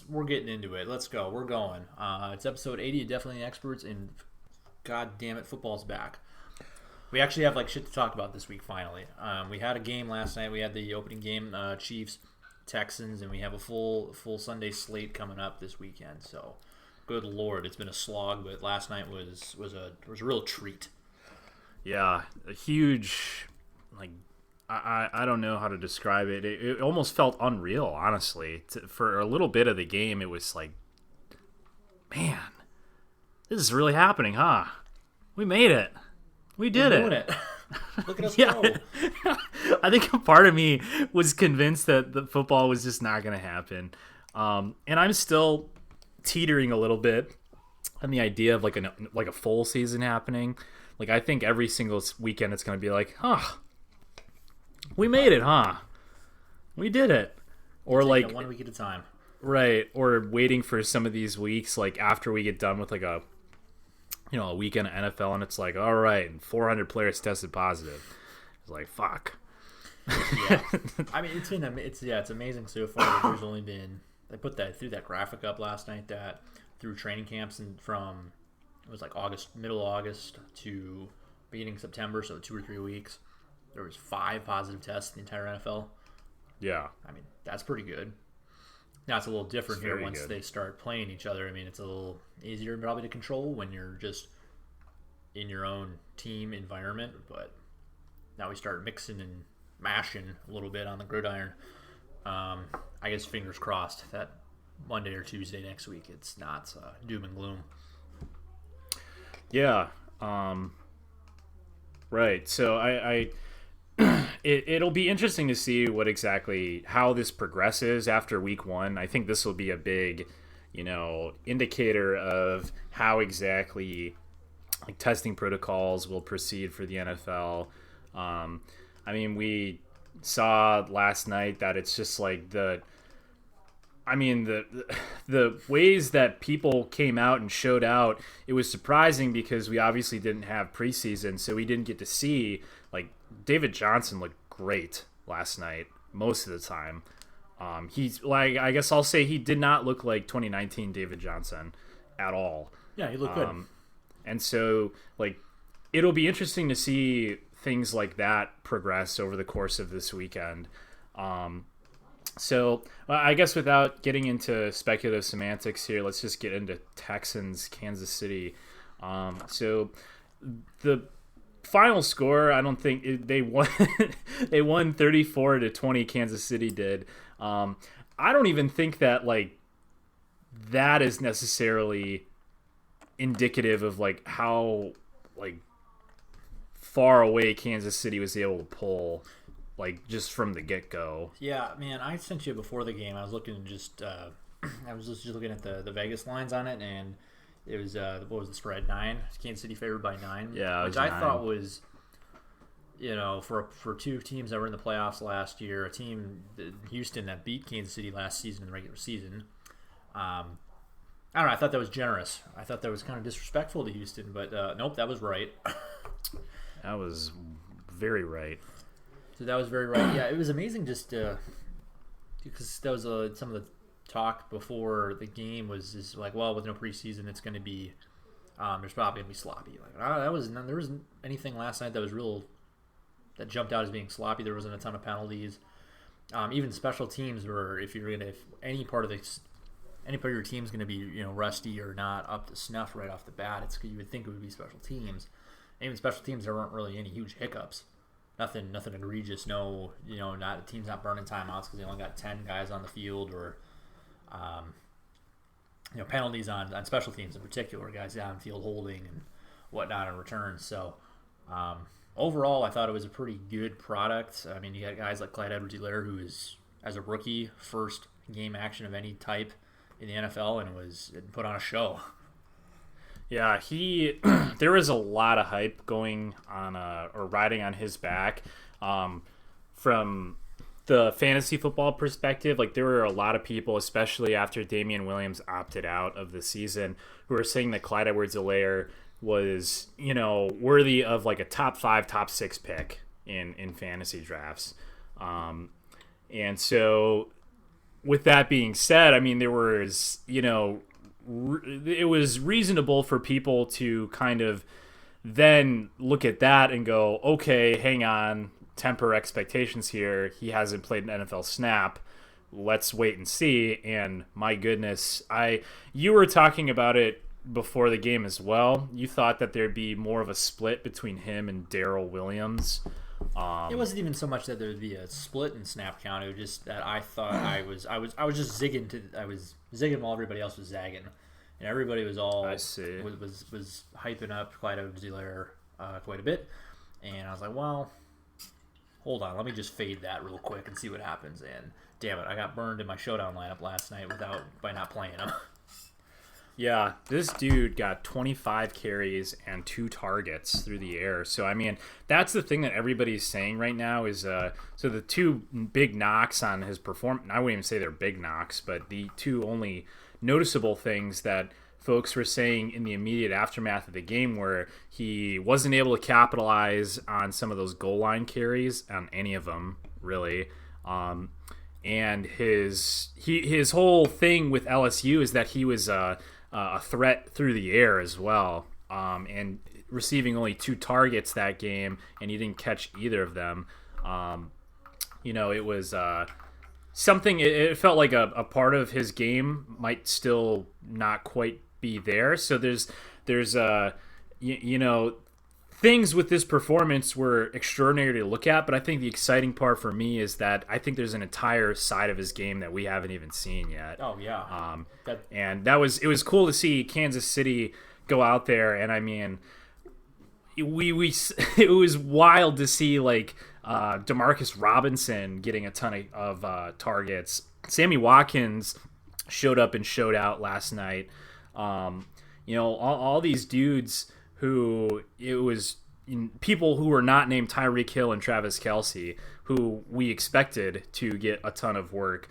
we're getting into it. Let's go. We're going. It's episode 80 of Definitely Experts, and god damn it, football's back. We actually have like shit to talk about this week. Finally, we had a game last night. We had the opening game, Chiefs Texans, and we have a full Sunday slate coming up this weekend. So, good lord, it's been a slog, but last night was a real treat. Yeah, a huge, like, I don't know how to describe it. It almost felt unreal, honestly. For a little bit of the game, it was like, man, this is really happening, huh? We made it. We did We're doing it. Look at us Yeah. go. I think a part of me was convinced that the football was just not going to happen. And I'm still teetering a little bit on the idea of like a full season happening. Like, I think every single weekend it's going to be like, huh, we made it, huh? We did it. Or Take like it 1 week at a time. right, or waiting for some of these weeks, like after we get done with like a weekend of NFL, and it's like, all right, and 400 players tested positive. It's like, fuck. Yeah, I mean it's amazing so far. There's only been threw that graphic up last night that through training camps and from it was like middle August to beginning September, so 2 or 3 weeks. There was 5 positive tests in the entire NFL. Yeah. I mean, that's pretty good. Now it's a little different here once good. they start playing each other. I mean, it's a little easier probably to control when you're just in your own team environment, but now we start mixing and mashing a little bit on the gridiron. I guess fingers crossed that Monday or Tuesday next week it's not doom and gloom. Yeah. Right. So it'll be interesting to see how this progresses after week 1. I think this will be a big, indicator of how exactly like testing protocols will proceed for the NFL. I mean, we saw last night that it's just like the ways that people came out and showed out, it was surprising because we obviously didn't have preseason, so we didn't get to see, like, David Johnson looked great last night most of the time. He's like, I guess I'll say he did not look like 2019 David Johnson at all. Yeah, he looked good. And so, like, it'll be interesting to see things like that progress over the course of this weekend. So I guess without getting into speculative semantics here, let's just get into Texans, Kansas City. So the final score, I don't think they won. They won 34-20. Kansas City did. I don't even think that like that is necessarily indicative of like how like far away Kansas City was able to pull, like just from the get-go. Yeah, man, I sent you before the game. I was looking I was just looking at the Vegas lines on it, and it was what was the spread? 9. Kansas City favored by 9. Yeah, which I thought was, for two teams that were in the playoffs last year, a team Houston that beat Kansas City last season in the regular season. I don't know. I thought that was generous. I thought that was kind of disrespectful to Houston, but nope, that was right. That was very right. So that was very right. Yeah, it was amazing just because that was some of the talk before the game was just like, well, with no preseason, it's going to be there's probably going to be sloppy. Like there wasn't anything last night that jumped out as being sloppy. There wasn't a ton of penalties. Even special teams were if any part of your team's going to be rusty or not up to snuff right off the bat, you would think it would be special teams. And even special teams, there weren't really any huge hiccups. Nothing egregious. No, team's not burning timeouts because they only got 10 guys on the field, or penalties on special teams in particular, guys downfield holding and whatnot in return. So overall, I thought it was a pretty good product. I mean, you got guys like Clyde Edwards-Helaire, who is, as a rookie, first game action of any type in the NFL, and put on a show. Yeah, there was a lot of hype going on or riding on his back from the fantasy football perspective. Like, there were a lot of people, especially after Damian Williams opted out of the season, who were saying that Clyde Edwards-Helaire was, worthy of like a top 5, top 6 pick in fantasy drafts. And so with that being said, I mean, there was, it was reasonable for people to kind of then look at that and go, okay, hang on, temper expectations here. He hasn't played an NFL snap. Let's wait and see. And my goodness, you were talking about it before the game as well. You thought that there'd be more of a split between him and Darrell Williams. It wasn't even so much that there would be a split in snap count. It was just that I thought I was just zigging while everybody else was zagging, and everybody was all was hyping up Clyde Edwards-Helaire quite a bit, and I was like, well, hold on, let me just fade that real quick and see what happens. And damn it, I got burned in my showdown lineup last night by not playing him. Yeah, this dude got 25 carries and 2 targets through the air. So, I mean, that's the thing that everybody's saying right now is so the 2 big knocks on his performance, I wouldn't even say they're big knocks, but the 2 only noticeable things that folks were saying in the immediate aftermath of the game were he wasn't able to capitalize on some of those goal line carries, on any of them, really. And his whole thing with LSU is that he was a threat through the air as well, and receiving only 2 targets that game, and he didn't catch either of them. It was something. It felt like a part of his game might still not quite be there. So there's things with this performance were extraordinary to look at, but I think the exciting part for me is that I think there's an entire side of his game that we haven't even seen yet. Oh yeah. And it was cool to see Kansas City go out there, and I mean, it was wild to see like Demarcus Robinson getting a ton of targets. Sammy Watkins showed up and showed out last night. All these dudes who it was people who were not named Tyreek Hill and Travis Kelce, who we expected to get a ton of work.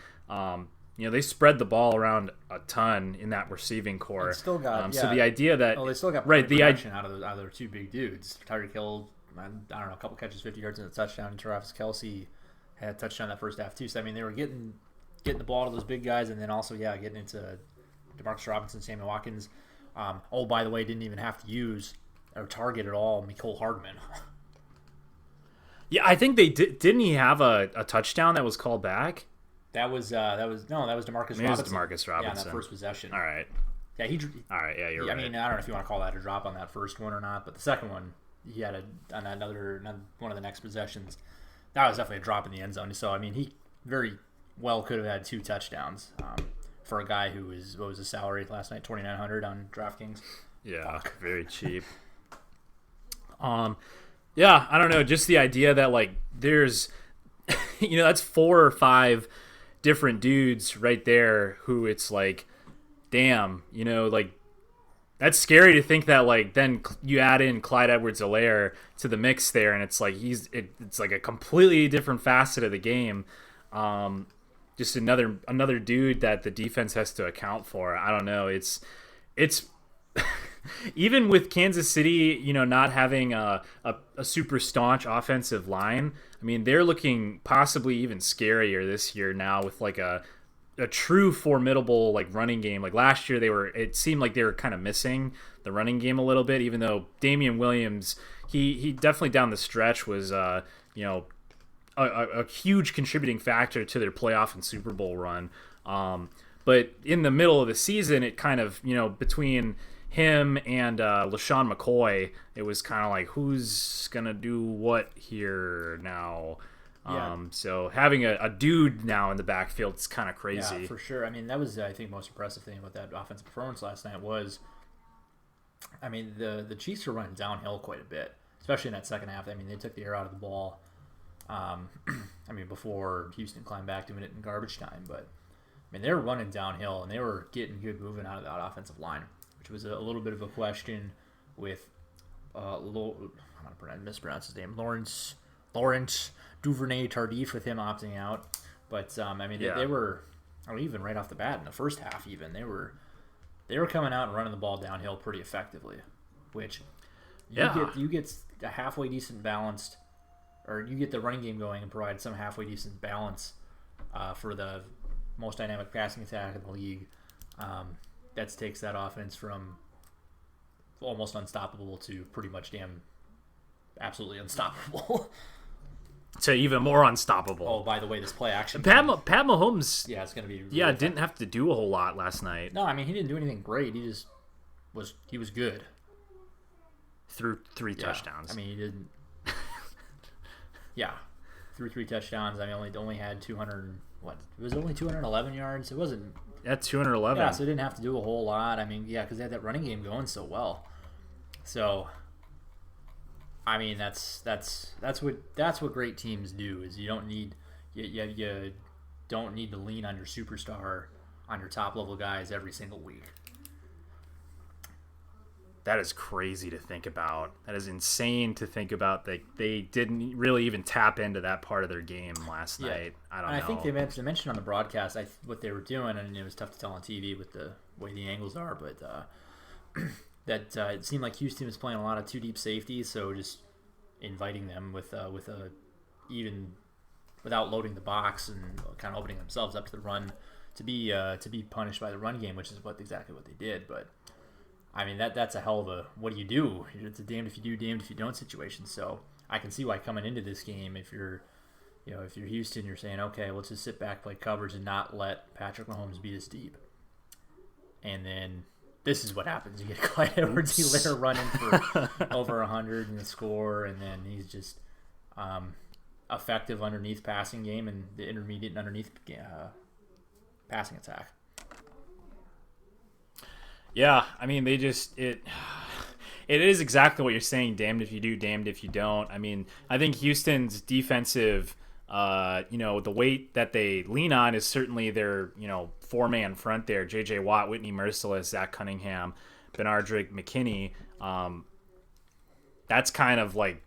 They spread the ball around a ton in that receiving core. Still got So the idea that they still got production out of their 2 big dudes. Tyreek Hill, I don't know, a couple catches, 50 yards, and a touchdown. And Travis Kelce had a touchdown that first half too. So I mean, they were getting the ball to those big guys, and then also getting into Demarcus Robinson, Sammy Watkins. By the way, didn't even have to use or target at all Mecole Hardman. Yeah, I think they did. Didn't he have a touchdown that was called back? That was Demarcus Robinson. It was Demarcus Robinson. Yeah, on that first possession. All right. Yeah, All right. Yeah, you're right. I mean, I don't know if you want to call that a drop on that first one or not, but the second one, he had on another one of the next possessions. That was definitely a drop in the end zone. So I mean, he very well could have had 2 touchdowns. For a guy who was, what was his salary last night? $2,900 on DraftKings. Yeah, very cheap. Yeah, I don't know. Just the idea that like there's, that's 4 or 5 different dudes right there who it's like, damn, like that's scary to think that like then you add in Clyde Edwards-Helaire to the mix there, and it's like it's like a completely different facet of the game. Just another dude that the defense has to account for. I don't know. It's even with Kansas City, not having a super staunch offensive line. I mean, they're looking possibly even scarier this year now with like a true formidable like running game. Like last year, it seemed like they were kind of missing the running game a little bit. Even though Damian Williams, he definitely down the stretch was a huge contributing factor to their playoff and Super Bowl run. But in the middle of the season, it kind of, between him and LaShawn McCoy, it was kind of like, who's going to do what here now? Yeah. So having a dude now in the backfield is kind of crazy. Yeah, for sure. I mean, that was, I think, the most impressive thing about that offensive performance last night was, I mean, the Chiefs were running downhill quite a bit, especially in that second half. I mean, they took the air out of the ball. Before Houston climbed back to it in garbage time, but I mean, they were running downhill and they were getting good movement out of that offensive line, which was a little bit of a question with I'm gonna mispronounce his name, Lawrence Duvernay Tardif, with him opting out. But they were, even right off the bat in the first half, even they were coming out and running the ball downhill pretty effectively, which you get a halfway decent balanced. Or you get the running game going and provide some halfway decent balance for the most dynamic passing attack in the league. That takes that offense from almost unstoppable to pretty much absolutely unstoppable. To even more unstoppable. Oh, by the way, this play action. Pat Mahomes. Yeah, it's gonna be. Really didn't have to do a whole lot last night. No, I mean he didn't do anything great. He just was good. Threw 3 touchdowns. I mean he didn't. Yeah, threw 3 touchdowns. I mean only had 200. What? It was only 211 yards. It wasn't. At 211. Yeah, so they didn't have to do a whole lot. I mean, yeah, because they had that running game going so well. So, I mean, that's what great teams do. Is you don't need you don't need to lean on your superstar, on your top level guys every single week. That is crazy to think about. That is insane to think about. They didn't really even tap into that part of their game last night. I don't know. I think they mentioned on the broadcast what they were doing, and it was tough to tell on TV with the way the angles are, but that it seemed like Houston was playing a lot of 2 deep safety, so just inviting them with a even without loading the box and kind of opening themselves up to the run to be punished by the run game, which is exactly what they did, but. I mean that's a hell of a what do you do? It's a damned if you do, damned if you don't situation. So I can see why coming into this game, if you're Houston, you're saying okay, let's just sit back, play coverage, and not let Patrick Mahomes beat us deep. And then this is what happens: you get Clyde Edwards-Helaire running for over 100 in the score, and then he's just effective underneath passing game and the intermediate and underneath passing attack. Yeah, I mean, it is exactly what you're saying, damned if you do, damned if you don't. I mean, I think Houston's defensive, the weight that they lean on is certainly their, 4-man front there, J.J. Watt, Whitney Mercilus, Zach Cunningham, Benardrick McKinney. That's kind of like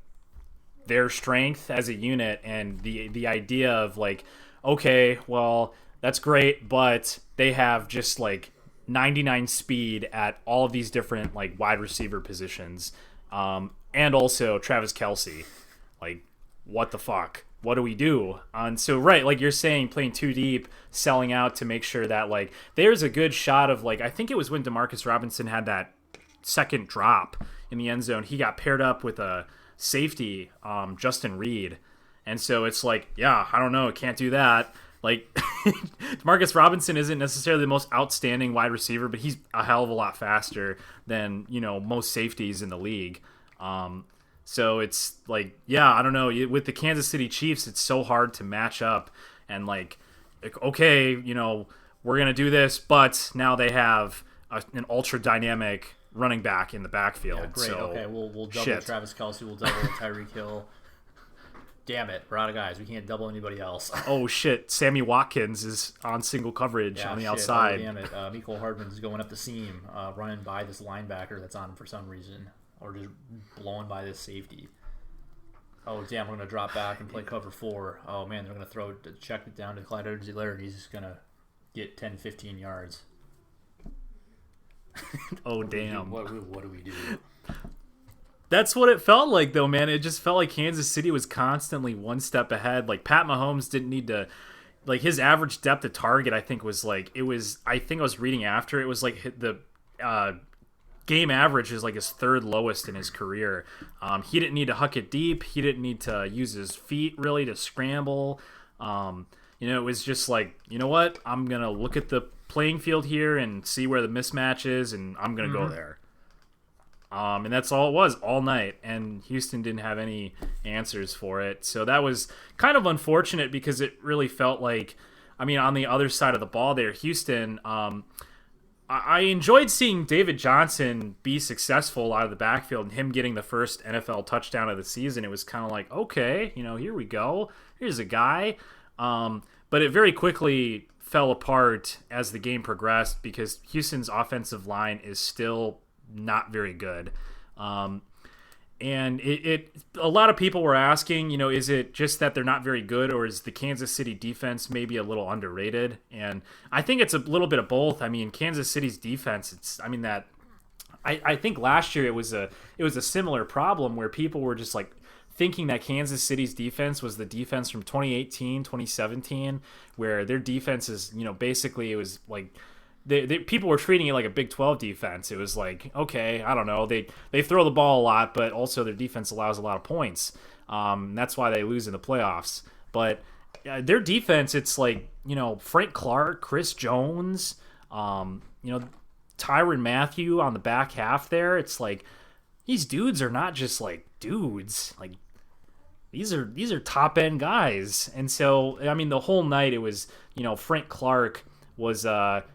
their strength as a unit, and the idea of like, okay, well, that's great, but they have just like 99 speed at all of these different like wide receiver positions, and also Travis Kelce. Like, what the fuck? What do we do? And so, right, like you're saying, playing 2 deep, selling out to make sure that like there's a good shot of like I think it was when Demarcus Robinson had that second drop in the end zone. He got paired up with a safety, Justin Reed, and so it's like, yeah, I don't know, can't do that. Like, Demarcus Robinson isn't necessarily the most outstanding wide receiver, but he's a hell of a lot faster than, most safeties in the league. So it's like, yeah, I don't know. With the Kansas City Chiefs, it's so hard to match up and like okay, we're going to do this, but now they have an ultra dynamic running back in the backfield. Yeah, great. So, okay, we'll double Travis Kelce. We'll double Tyreek Hill. Damn it, we're out of guys. We can't double anybody else. Oh, shit. Sammy Watkins is on single coverage on the outside. Oh, damn it. Mecole Hardman's going up the seam, running by this linebacker that's on him for some reason, or just blowing by this safety. Oh, damn, we're going to drop back and play cover 4. Oh, man, they're going to check it down to Clyde Edwards-Helaire. He's just going to get 10, 15 yards. Oh, damn. What do we do? That's what it felt like, though, man. It just felt like Kansas City was constantly one step ahead. Like, Pat Mahomes didn't need to, like, his average depth of target, I think, was like, I think I was reading after, it was like the game average is like his 3rd lowest in his career. He didn't need to huck it deep. He didn't need to use his feet, really, to scramble. It was just like, you know what? I'm going to look at the playing field here and see where the mismatch is, and I'm going to go there. And that's all it was all night, and Houston didn't have any answers for it. So that was kind of unfortunate because it really felt like, I mean, on the other side of the ball there, Houston, I enjoyed seeing David Johnson be successful out of the backfield and him getting the first NFL touchdown of the season. It was kind of like, okay, here we go. Here's a guy. But it very quickly fell apart as the game progressed because Houston's offensive line is still not very good. And a lot of people were asking, is it just that they're not very good, or is the Kansas City defense maybe a little underrated? And I think it's a little bit of both. I mean, Kansas City's defense, I think last year it was a similar problem where people were just like thinking that Kansas City's defense was the defense from 2018, 2017, where their defense is, basically it was like people were treating it like a Big 12 defense. It was like, okay, I don't know. They throw the ball a lot, but also their defense allows a lot of points. That's why they lose in the playoffs. But their defense, it's like, Frank Clark, Chris Jones, Tyrann Mathieu on the back half there. It's like these dudes are not just like dudes. Like these are top end guys. And so, I mean, the whole night it was, Frank Clark was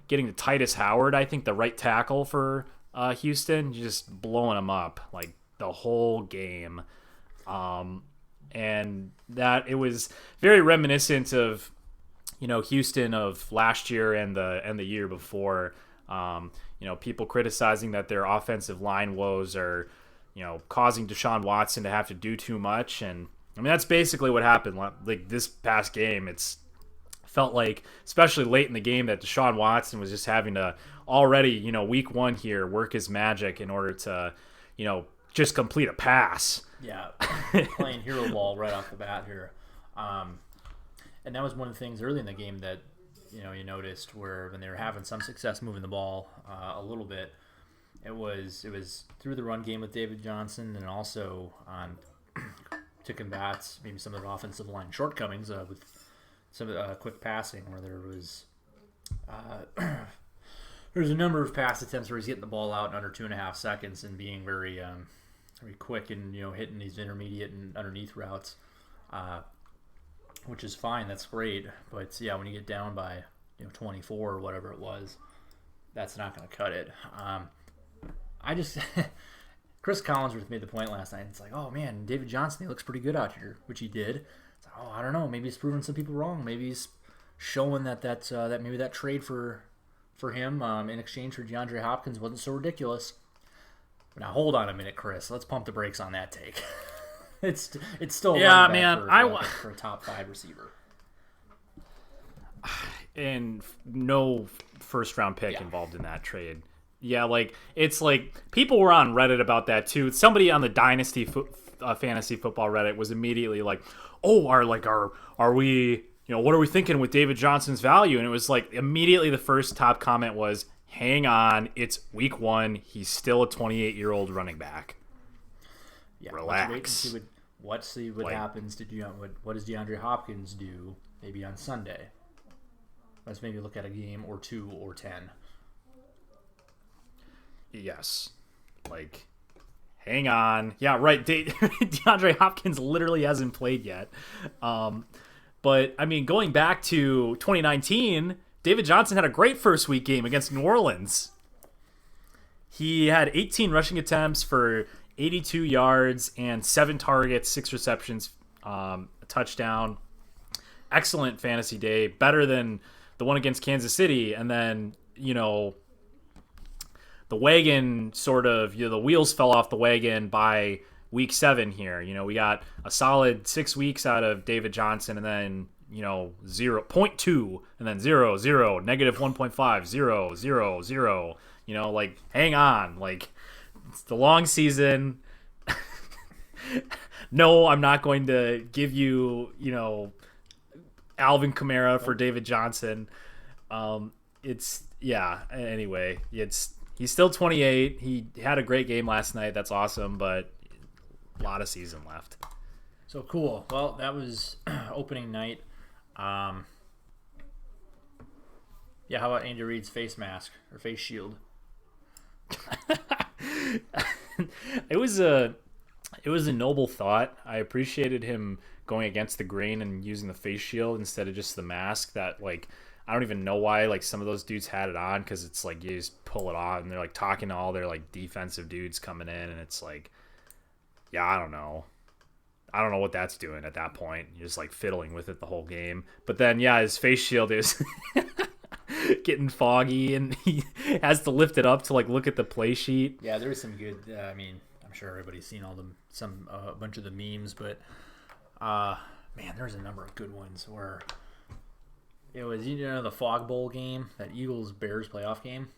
getting to Titus Howard, I think the right tackle for Houston, just blowing him up like the whole game. And that it was very reminiscent of, Houston of last year and the year before. People criticizing that their offensive line woes are, causing Deshaun Watson to have to do too much. And I mean, that's basically what happened. Like this past game, it's felt like, especially late in the game, that Deshaun Watson was just having to already, week one here, work his magic in order to, just complete a pass. Yeah, playing hero ball right off the bat here. And that was one of the things early in the game that, you noticed where when they were having some success moving the ball a little bit, it was through the run game with David Johnson and also to combat maybe some of the offensive line shortcomings with some quick passing where there was there's a number of pass attempts where he's getting the ball out in under 2.5 seconds and being very very quick and hitting these intermediate and underneath routes, which is fine. That's great. But yeah, when you get down by 24 or whatever it was, that's not going to cut it. I just Chris Collinsworth made the point last night. It's like, oh man, David Johnson, he looks pretty good out here, which he did. It's like, oh, I don't know, maybe he's proving some people wrong. Maybe he's showing that maybe that trade for him in exchange for DeAndre Hopkins wasn't so ridiculous. Now hold on a minute, Chris. Let's pump the brakes on that take. it's still for a top 5 receiver, and no first round pick involved in that trade. Yeah, like it's like people were on Reddit about that too. Somebody on the Dynasty fantasy football Reddit was immediately like, "Oh, are we? What are we thinking with David Johnson's value?" And it was like immediately the first top comment was, hang on, it's week 1. He's still a 28-year-old running back. Yeah, relax. Let's see what happens to what does DeAndre Hopkins do maybe on Sunday? Let's maybe look at a game or 2 or 10. Yes. Like, hang on. Yeah, right. DeAndre Hopkins literally hasn't played yet. But, I mean, going back to 2019, David Johnson had a great first week game against New Orleans. He had 18 rushing attempts for 82 yards and 7 targets, 6 receptions, a touchdown. Excellent fantasy day, better than the one against Kansas City. And then, the wagon the wheels fell off the wagon by week 7 here. We got a solid 6 weeks out of David Johnson, and then 0.2 and then 0, 0, negative 1.5, 0, 0, 0. Like, hang on. Like, it's the long season. No, I'm not going to give you, Alvin Kamara for David Johnson. Anyway, he's still 28. He had a great game last night. That's awesome, but a lot of season left. So cool. Well, that was opening night. How about Andy Reid's face mask or face shield? It was a noble thought. I appreciated him going against the grain and using the face shield instead of just the mask. That, like, I don't even know why like some of those dudes had it on, because it's like you just pull it on and they're like talking to all their like defensive dudes coming in, and it's like, yeah, I don't know what that's doing at that point. You're just like fiddling with it the whole game. But then, yeah, his face shield is getting foggy, and he has to lift it up to like look at the play sheet. Yeah, there was some good. I'm sure everybody's seen a bunch of the memes, but man, there's a number of good ones where it was the Fog Bowl game, that Eagles-Bears playoff game,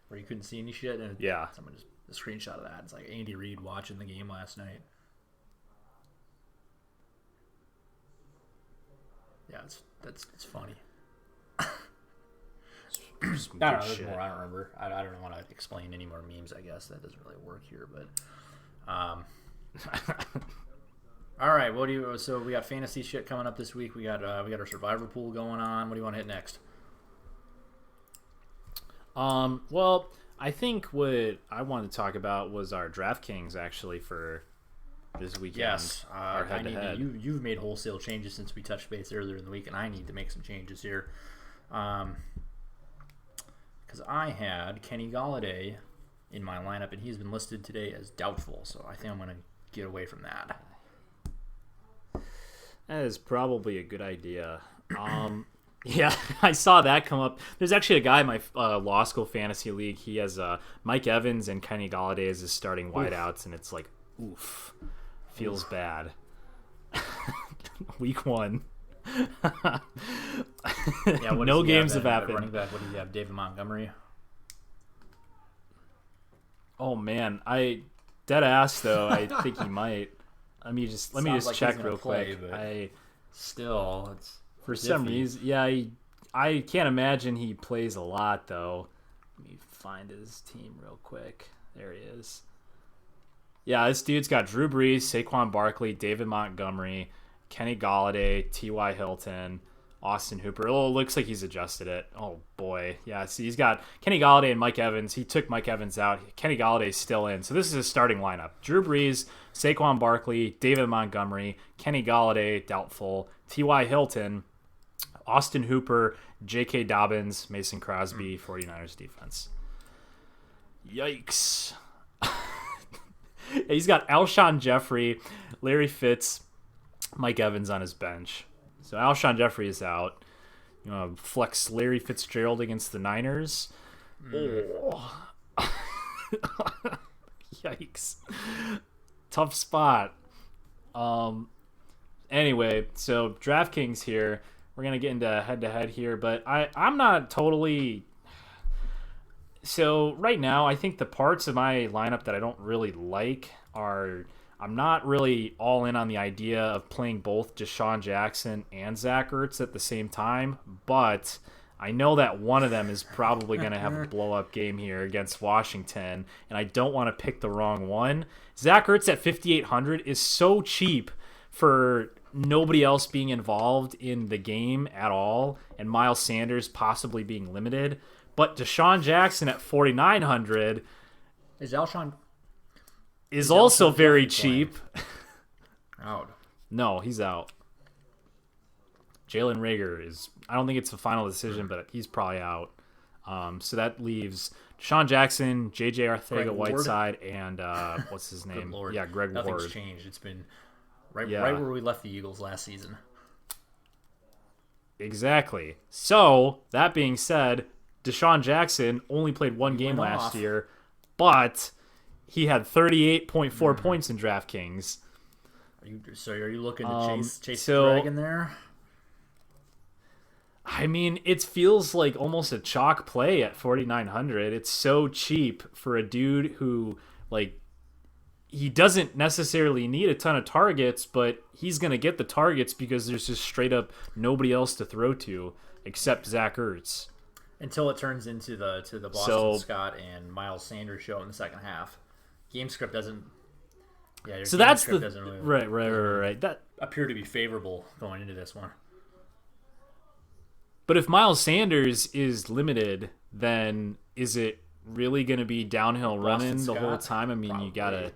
where you couldn't see any shit, and someone just a screenshot of that. It's like Andy Reid watching the game last night. Yeah, it's funny. Some I good don't know. There's shit. more. I don't remember. I don't want to explain any more memes. I guess that doesn't really work here. But, all right. What do you? So we got fantasy shit coming up this week. We got our survivor pool going on. What do you want to hit next? Well, I think what I wanted to talk about was our DraftKings actually for this weekend. Yes, our I head to need head. you've made wholesale changes since we touched base earlier in the week, and I need to make some changes here. Because I had Kenny Galladay in my lineup, and he's been listed today as doubtful. So I think I'm going to get away from that. That is probably a good idea. Yeah, I saw that come up. There's actually a guy in my law school fantasy league. He has Mike Evans and Kenny Galladay as his starting wideouts, and it's like, oof, feels bad. Week 1. Yeah, no games have happened. Running back, what do you have? David Montgomery. Oh man, dead ass though. I think he might. Let me just Like check he's real gonna play, quick. but still, it's For some reason, yeah, I can't imagine he plays a lot, though. Let me find his team real quick. There he is. Yeah, this dude's got Drew Brees, Saquon Barkley, David Montgomery, Kenny Galladay, T.Y. Hilton, Austin Hooper. Oh, it looks like he's adjusted it. Oh, boy. Yeah, see, he's got Kenny Galladay and Mike Evans. He took Mike Evans out. Kenny Galladay's still in. So this is his starting lineup. Drew Brees, Saquon Barkley, David Montgomery, Kenny Galladay, doubtful, T.Y. Hilton, Austin Hooper, J.K. Dobbins, Mason Crosby, 49ers defense. Yikes. He's got Alshon Jeffrey, Larry Fitz, Mike Evans on his bench. So Alshon Jeffrey is out. You know, flex Larry Fitzgerald against the Niners. Oh. Yikes. Tough spot. Anyway, so DraftKings here. We're going to get into head-to-head here, but I'm not totally... So right now, I think the parts of my lineup that I don't really like are... I'm not really all in on the idea of playing both Deshaun Jackson and Zach Ertz at the same time, but I know that one of them is probably going to have a blow-up game here against Washington, and I don't want to pick the wrong one. Zach Ertz at 5,800 is so cheap for nobody else being involved in the game at all, and Miles Sanders possibly being limited. But Deshaun Jackson at 4,900 Is Alshon is also very cheap. out? No, he's out. Jalen Reagor is... I don't think it's the final decision, but he's probably out. So that leaves Deshaun Jackson, J.J. Arcega-Whiteside, and what's his name? Lord. Yeah, Greg Nothing's Ward. changed. It's been right where we left the Eagles last season. Exactly. So, that being said, Deshaun Jackson only played one game last year, but he had 38.4 points in DraftKings. Are you looking to chase the so- dragon there? I mean, it feels like almost a chalk play at 4,900. It's so cheap for a dude who, like, he doesn't necessarily need a ton of targets, but he's going to get the targets because there's just straight up nobody else to throw to except Zach Ertz. Until it turns into the Boston Scott and Miles Sanders show in the second half. Game script doesn't. Yeah, your So game that's script the doesn't really right. That appear to be favorable going into this one. But if Miles Sanders is limited, then is it really going to be downhill running the whole time? I mean, Probably. you got to...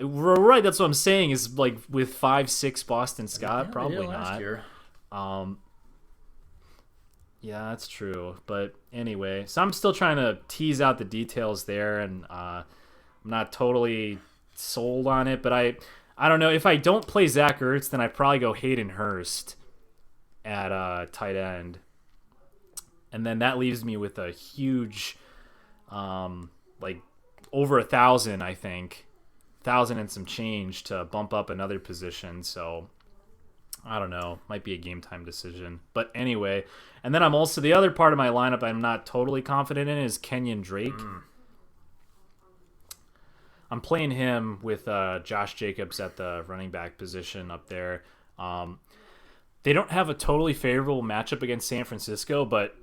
Right, that's what I'm saying is like with 5'6" Boston Scott, Yeah, probably they did last not. year. Yeah, that's true. But anyway, so I'm still trying to tease out the details there, and I'm not totally sold on it. But I don't know. If I don't play Zach Ertz, then I probably go Hayden Hurst at tight end, and then that leaves me with a huge, like over 1,000, I think, 1,000 and some change to bump up another position. So I don't know, might be a game time decision. But anyway, and then I'm also the other part of my lineup I'm not totally confident in is Kenyon Drake. I'm playing him with Josh Jacobs at the running back position up there. They don't have a totally favorable matchup against San Francisco, but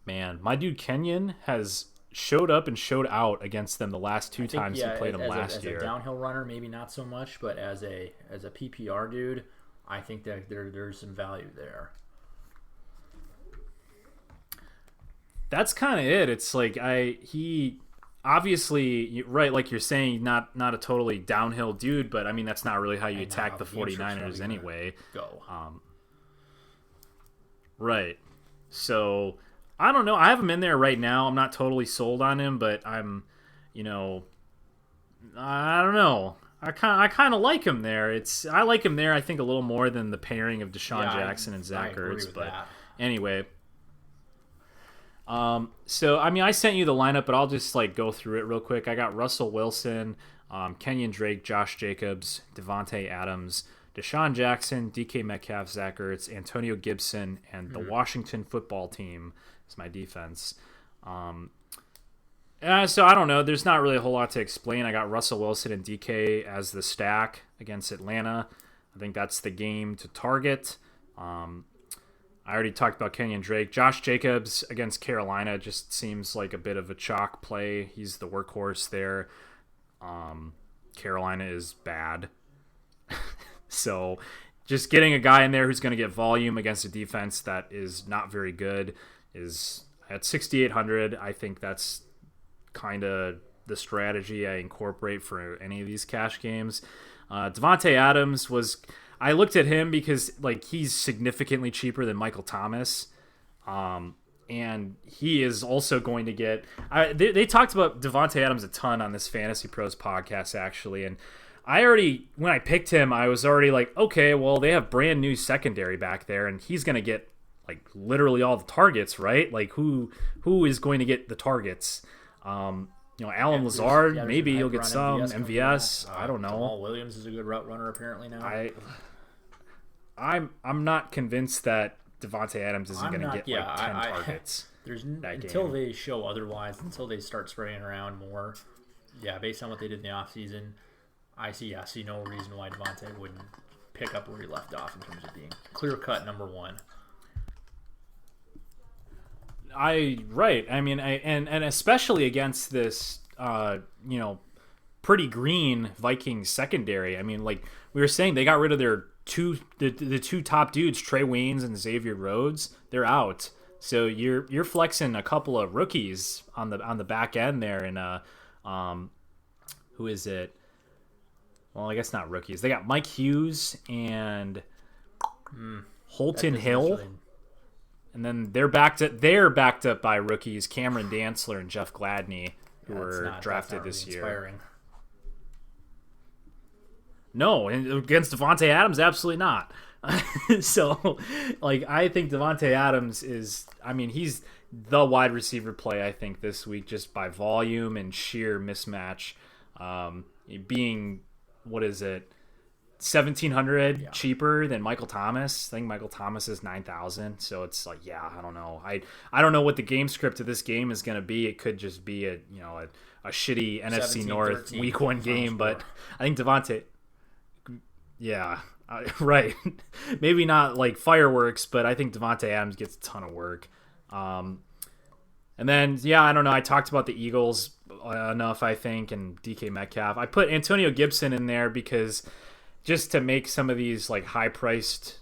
man, my dude Kenyon has showed up and showed out against them the last two times he played them last year. As a downhill runner, maybe not so much, but as a PPR dude, I think that there's some value there. That's kind of it. It's like he obviously, right, like you're saying, not a totally downhill dude, but I mean that's not really how you attack the 49ers anyway. Go. Right. So I don't know. I have him in there right now. I'm not totally sold on him, but I'm, I don't know. I kind of like him there. I like him there. I think a little more than the pairing of Deshaun Jackson and Zach Ertz. But anyway. So I mean, I sent you the lineup, but I'll just like go through it real quick. I got Russell Wilson, Kenyon Drake, Josh Jacobs, Devontae Adams, Deshaun Jackson, DK Metcalf, Zach Ertz, Antonio Gibson, and the Washington football team is my defense. So I don't know. There's not really a whole lot to explain. I got Russell Wilson and DK as the stack against Atlanta. I think that's the game to target. I already talked about Kenyon Drake. Josh Jacobs against Carolina just seems like a bit of a chalk play. He's the workhorse there. Carolina is bad. So just getting a guy in there who's going to get volume against a defense that is not very good is at 6,800. I think that's kind of the strategy I incorporate for any of these cash games. Devontae Adams I looked at him because like he's significantly cheaper than Michael Thomas. And he is also going to get they talked about Devontae Adams a ton on this Fantasy Pros podcast actually, and when I picked him, I was already like, okay, well, they have brand new secondary back there, and he's going to get like literally all the targets, right? Like who is going to get the targets? Alan Lazard, maybe he'll get some. MVS, I don't know. Jamal Williams is a good route runner apparently now. I'm not convinced that Devontae Adams isn't going to get 10 targets. Until they show otherwise, until they start spraying around more. Yeah, based on what they did in the offseason, I see no reason why Devontae wouldn't pick up where he left off in terms of being clear-cut number one. Right. I mean, and especially against this, pretty green Vikings secondary. I mean, like we were saying, they got rid of their the two top dudes, Trey Waynes and Xavier Rhodes. They're out. So you're flexing a couple of rookies on the back end there, and who is it? Well, I guess not rookies. They got Mike Hughes and Holton Hill. And then they're backed up by rookies Cameron Dantzler and Jeff Gladney, who were drafted this year. Inspiring. No, against Devontae Adams, absolutely not. So, like, I think Devontae Adams he's the wide receiver play, I think, this week, just by volume and sheer mismatch. Being, what is it, 1,700 cheaper than Michael Thomas. I think Michael Thomas is 9,000. So it's like, I don't know. I don't know what the game script of this game is going to be. It could just be a shitty NFC North Week 1 game, but I think Devontae. Yeah, right. Maybe not like fireworks, but I think Devontae Adams gets a ton of work. And then, I don't know. I talked about the Eagles enough, I think, and DK Metcalf. I put Antonio Gibson in there because just to make some of these like high-priced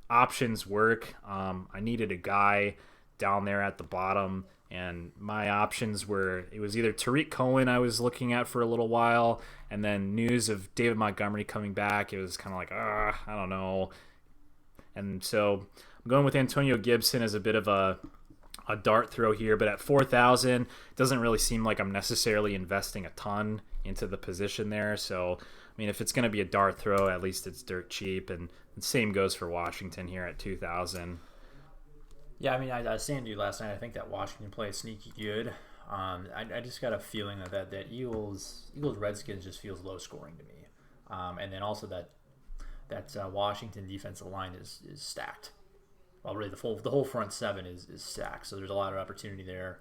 options work, I needed a guy down there at the bottom. And my options it was either Tariq Cohen I was looking at for a little while, and then news of David Montgomery coming back. It was kind of like, I don't know. And so I'm going with Antonio Gibson as a bit of a dart throw here, but at 4,000, it doesn't really seem like I'm necessarily investing a ton into the position there. So, I mean, if it's going to be a dart throw, at least it's dirt cheap. And the same goes for Washington here at 2,000. Yeah, I mean, I was saying to you last night, I think that Washington plays sneaky good. I just got a feeling that Eagles Redskins just feels low scoring to me, and then also that Washington defensive line is stacked. Well, really the whole front seven is stacked. So there's a lot of opportunity there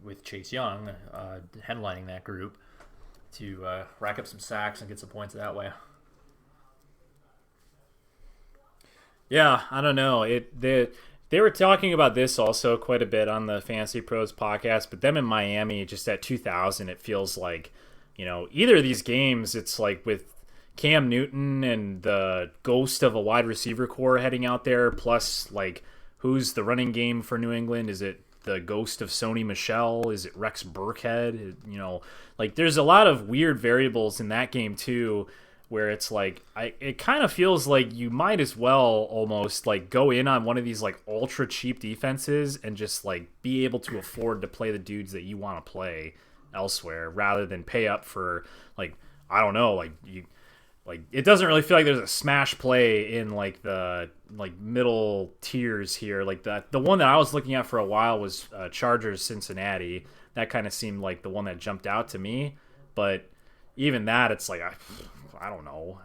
with Chase Young headlining that group to rack up some sacks and get some points that way. Yeah, I don't know. They were talking about this also quite a bit on the Fantasy Pros podcast, but them in Miami just at 2,000, it feels like, either of these games, it's like with Cam Newton and the ghost of a wide receiver core heading out there, plus like who's the running game for New England? Is it the ghost of Sony Michel? Is it Rex Burkhead? Like there's a lot of weird variables in that game too, where it's like it kind of feels like you might as well almost like go in on one of these like ultra cheap defenses and just like be able to afford to play the dudes that you want to play elsewhere rather than pay up for like I don't know like it doesn't really feel like there's a smash play in like the like middle tiers here. Like the one that I was looking at for a while was Chargers Cincinnati. That kind of seemed like the one that jumped out to me, but even that it's like I don't know.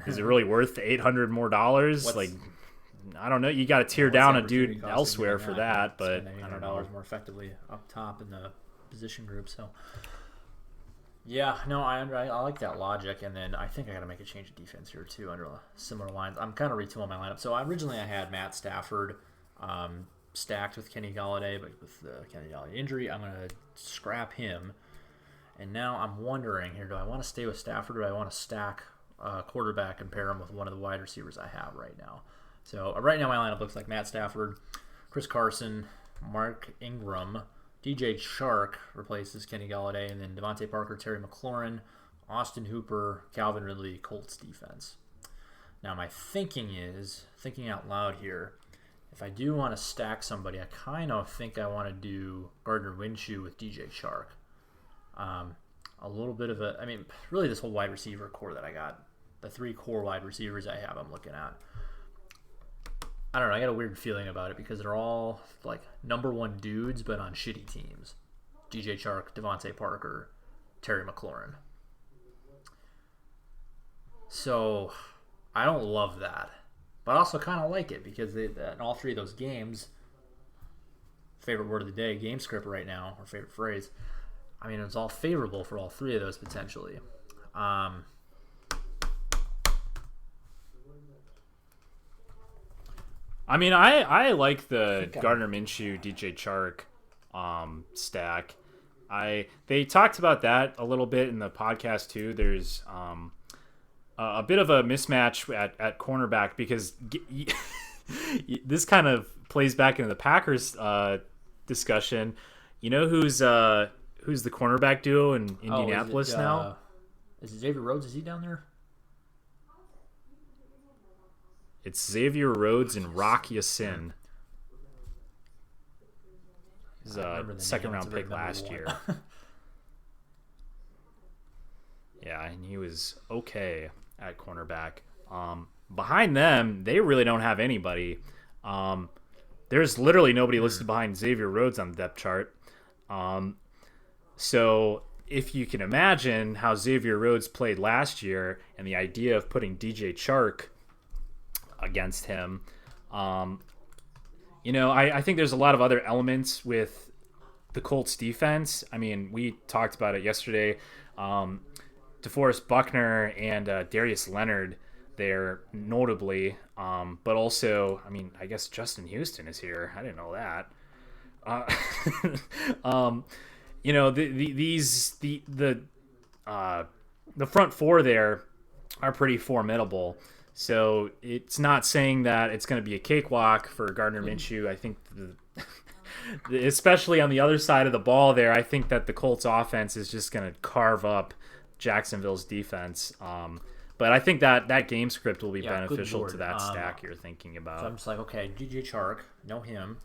Is it really worth the $800 more? Like, I don't know. You got to tear down a dude elsewhere for that, but $800 more effectively up top in the position group. So, yeah, no, I like that logic, and then I think I got to make a change of defense here too under similar lines. I'm kind of retooling my lineup. So originally I had Matt Stafford stacked with Kenny Golladay, but with the Kenny Golladay injury, I'm going to scrap him. And now I'm wondering here, do I want to stay with Stafford or do I want to stack quarterback and pair him with one of the wide receivers I have right now? So right now my lineup looks like Matt Stafford, Chris Carson, Mark Ingram, DJ Chark replaces Kenny Golladay, and then Devontae Parker, Terry McLaurin, Austin Hooper, Calvin Ridley, Colts defense. Now my thinking out loud here, if I do want to stack somebody, I kind of think I want to do Gardner Minshew with DJ Chark. A little bit of really this whole wide receiver core that I got, the 3 core wide receivers I have, I'm looking at. I don't know, I got a weird feeling about it because they're all like number 1 dudes, but on shitty teams. DJ Chark, Devontae Parker, Terry McLaurin. So I don't love that, but I also kind of like it because in all 3 of those games, favorite word of the day, game script right now, or favorite phrase, I mean, it's all favorable for all 3 of those potentially. I mean, I like the Gardner Minshew, DJ Chark stack. They talked about that a little bit in the podcast too. There's a bit of a mismatch at cornerback because this kind of plays back into the Packers discussion. You know who's the cornerback duo in Indianapolis now? Is it Xavier Rhodes? Is he down there? It's Xavier Rhodes and Rock Ya-Sin. He's a second-round pick last year. Yeah, and he was okay at cornerback. Behind them, they really don't have anybody. There's literally nobody listed behind Xavier Rhodes on the depth chart. So if you can imagine how Xavier Rhodes played last year and the idea of putting DJ Chark against him, I think there's a lot of other elements with the Colts defense. I mean, we talked about it yesterday. DeForest Buckner and Darius Leonard there notably, but also, I mean, I guess Justin Houston is here. I didn't know that. The front 4 there are pretty formidable. So it's not saying that it's going to be a cakewalk for Gardner Minshew. I think, especially on the other side of the ball there, I think that the Colts offense is just going to carve up Jacksonville's defense. But I think that game script will be beneficial to that stack you're thinking about. So I'm just like, okay, DJ Chark, know him.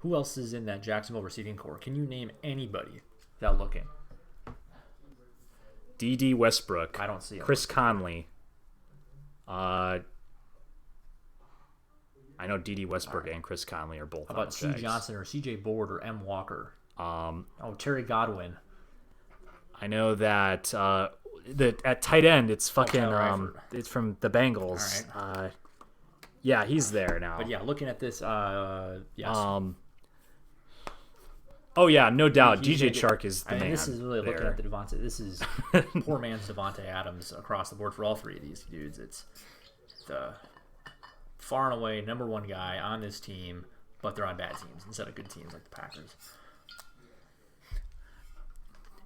Who else is in that Jacksonville receiving core? Can you name anybody without looking? D.D. Westbrook. I don't see him. Chris Conley. I know D.D. Westbrook and Chris Conley are both. How about C. Johnson or C.J. Board or M. Walker? Terry Godwin. I know that at tight end it's fucking it's from the Bengals. All right. Yeah, he's there now. But yeah, looking at this, yes. Oh yeah, no doubt. DJ Chark is the man. This is really looking at the Devontae. This is poor man's Devontae Adams across the board for all 3 of these dudes. It's the far and away number one guy on this team, but they're on bad teams instead of good teams like the Packers.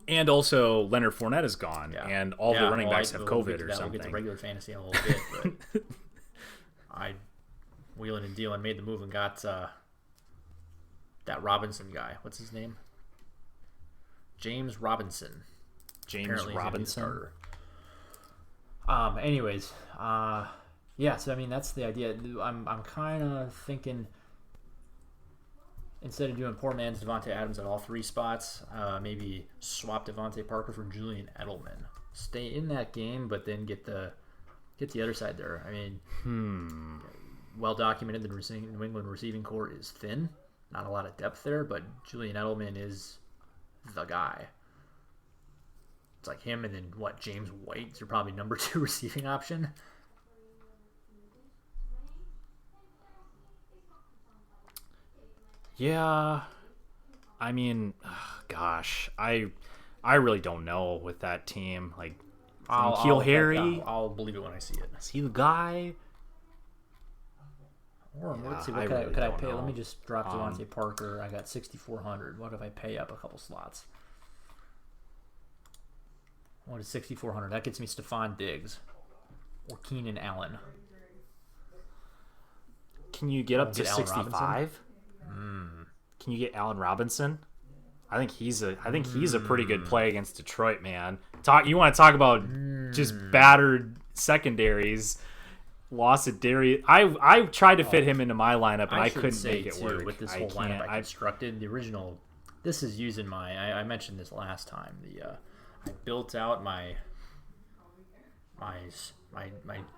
And also, Leonard Fournette is gone, and all the running backs have COVID or something. We'll get to regular fantasy in a little bit, but I wheeling and dealing made the move and got that Robinson guy. What's his name? James Robinson. James Robinson. Anyways, yeah. So I mean, that's the idea. I'm kind of thinking instead of doing poor man's Devontae Adams at all three spots, maybe swap Devontae Parker for Julian Edelman. Stay in that game, but then get the other side there. I mean, well documented, the New England receiving core is thin. Not a lot of depth there, but Julian Edelman is the guy. It's like him and then James White is your probably number 2 receiving option. Yeah, I mean, gosh, I really don't know with that team. Like, N'Keal Harry, I'll believe it when I see it. Is he the guy? Or let's see, what could I pay? Let me just drop Devontae Parker. I got $6,400. What if I pay up a couple slots? What is $6,400? That gets me Stephon Diggs or Keenan Allen. Can you get up to 65? Can you get Allen Robinson? I think he's a pretty good play against Detroit, man. You want to talk about just battered secondaries? Loss of Darius. I tried to fit him into my lineup, and I couldn't make it work. With this whole lineup I constructed, the original. This is using I mentioned this last time. I built out my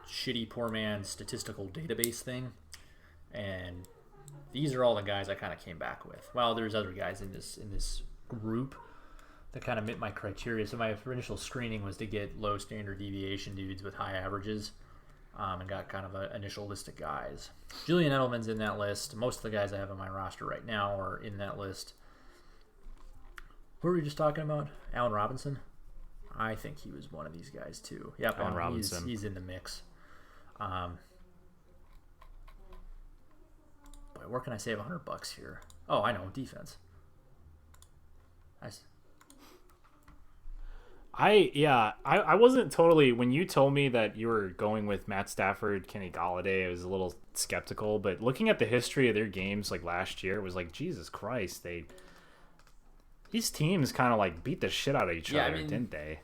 shitty poor man statistical database thing, and these are all the guys I kind of came back with. Well, there's other guys in this group that kind of met my criteria. So my initial screening was to get low standard deviation dudes with high averages. And got kind of an initial list of guys. Julian Edelman's in that list. Most of the guys I have on my roster right now are in that list. Who were we just talking about? Allen Robinson? I think he was one of these guys too. Yep, Allen Robinson. He's in the mix. Boy, where can I save $100 here? Oh, I know, defense. Nice. I wasn't totally, when you told me that you were going with Matt Stafford, Kenny Golladay, I was a little skeptical, but looking at the history of their games like last year, it was like, Jesus Christ, these teams kind of like beat the shit out of each other, didn't they?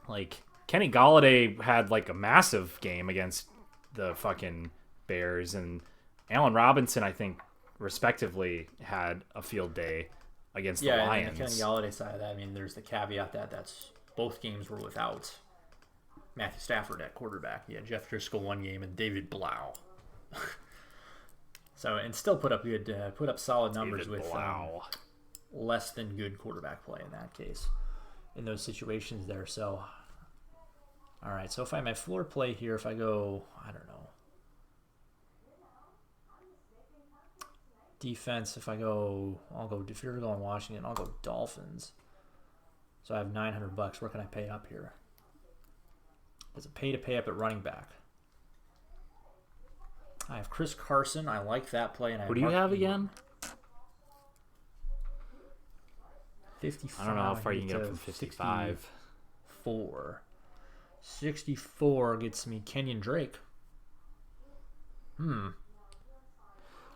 Like, Kenny Golladay had like a massive game against the fucking Bears, and Allen Robinson, I think, respectively, had a field day against the Lions. And the Kenny Golladay side of that, I mean, there's the caveat that's both games were without Matthew Stafford at quarterback. Yeah, Jeff Driscoll one game and David Blau. So, and still put up solid numbers with less than good quarterback play in that case, in those situations there. So, all right. So if I have my floor play here, if I go, I don't know. Defense, if you're going Washington, I'll go Dolphins. So I have $900. Where can I pay up here? Does it pay to pay up at running back? I have Chris Carson. I like that play. And who do you have again? 55. I don't know how far you can get up from 55. 64 gets me Kenyon Drake.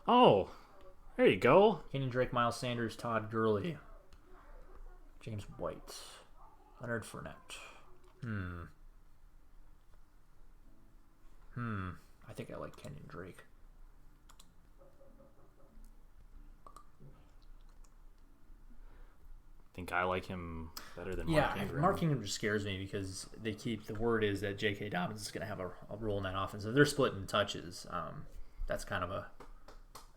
Oh. There you go. Kenyon Drake, Miles Sanders, Todd Gurley, James White, Leonard Fournette. I think I like Kenyon Drake. I think I like him better than Mark Ingram. Mark Ingram just scares me because the word is that J.K. Dobbins is going to have a role in that offense. If they're splitting touches, that's kind of a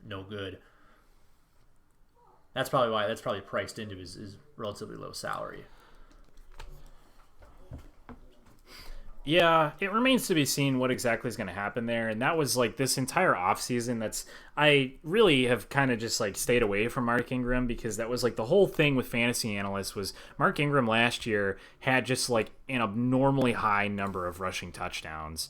no good. That's probably priced into his relatively low salary. Yeah, it remains to be seen what exactly is going to happen there. And that was like this entire offseason. I really have kind of just like stayed away from Mark Ingram because that was like the whole thing with fantasy analysts was Mark Ingram last year had just like an abnormally high number of rushing touchdowns.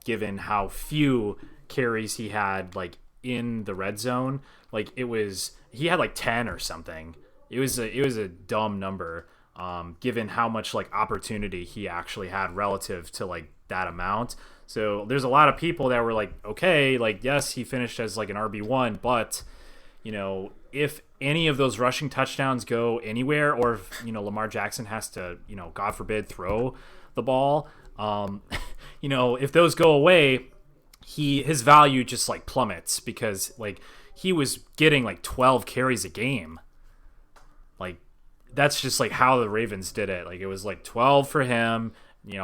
given how few carries he had like in the red zone. Like he had like 10 or something. It was a dumb number, given how much like opportunity he actually had relative to like that amount. So there's a lot of people that were like, okay, like yes, he finished as like an RB1, but if any of those rushing touchdowns go anywhere, or if Lamar Jackson has to God forbid throw the ball, if those go away, his value just like plummets, because like he was getting like 12 carries a game. Like that's just like how the Ravens did it. Like it was like 12 for him,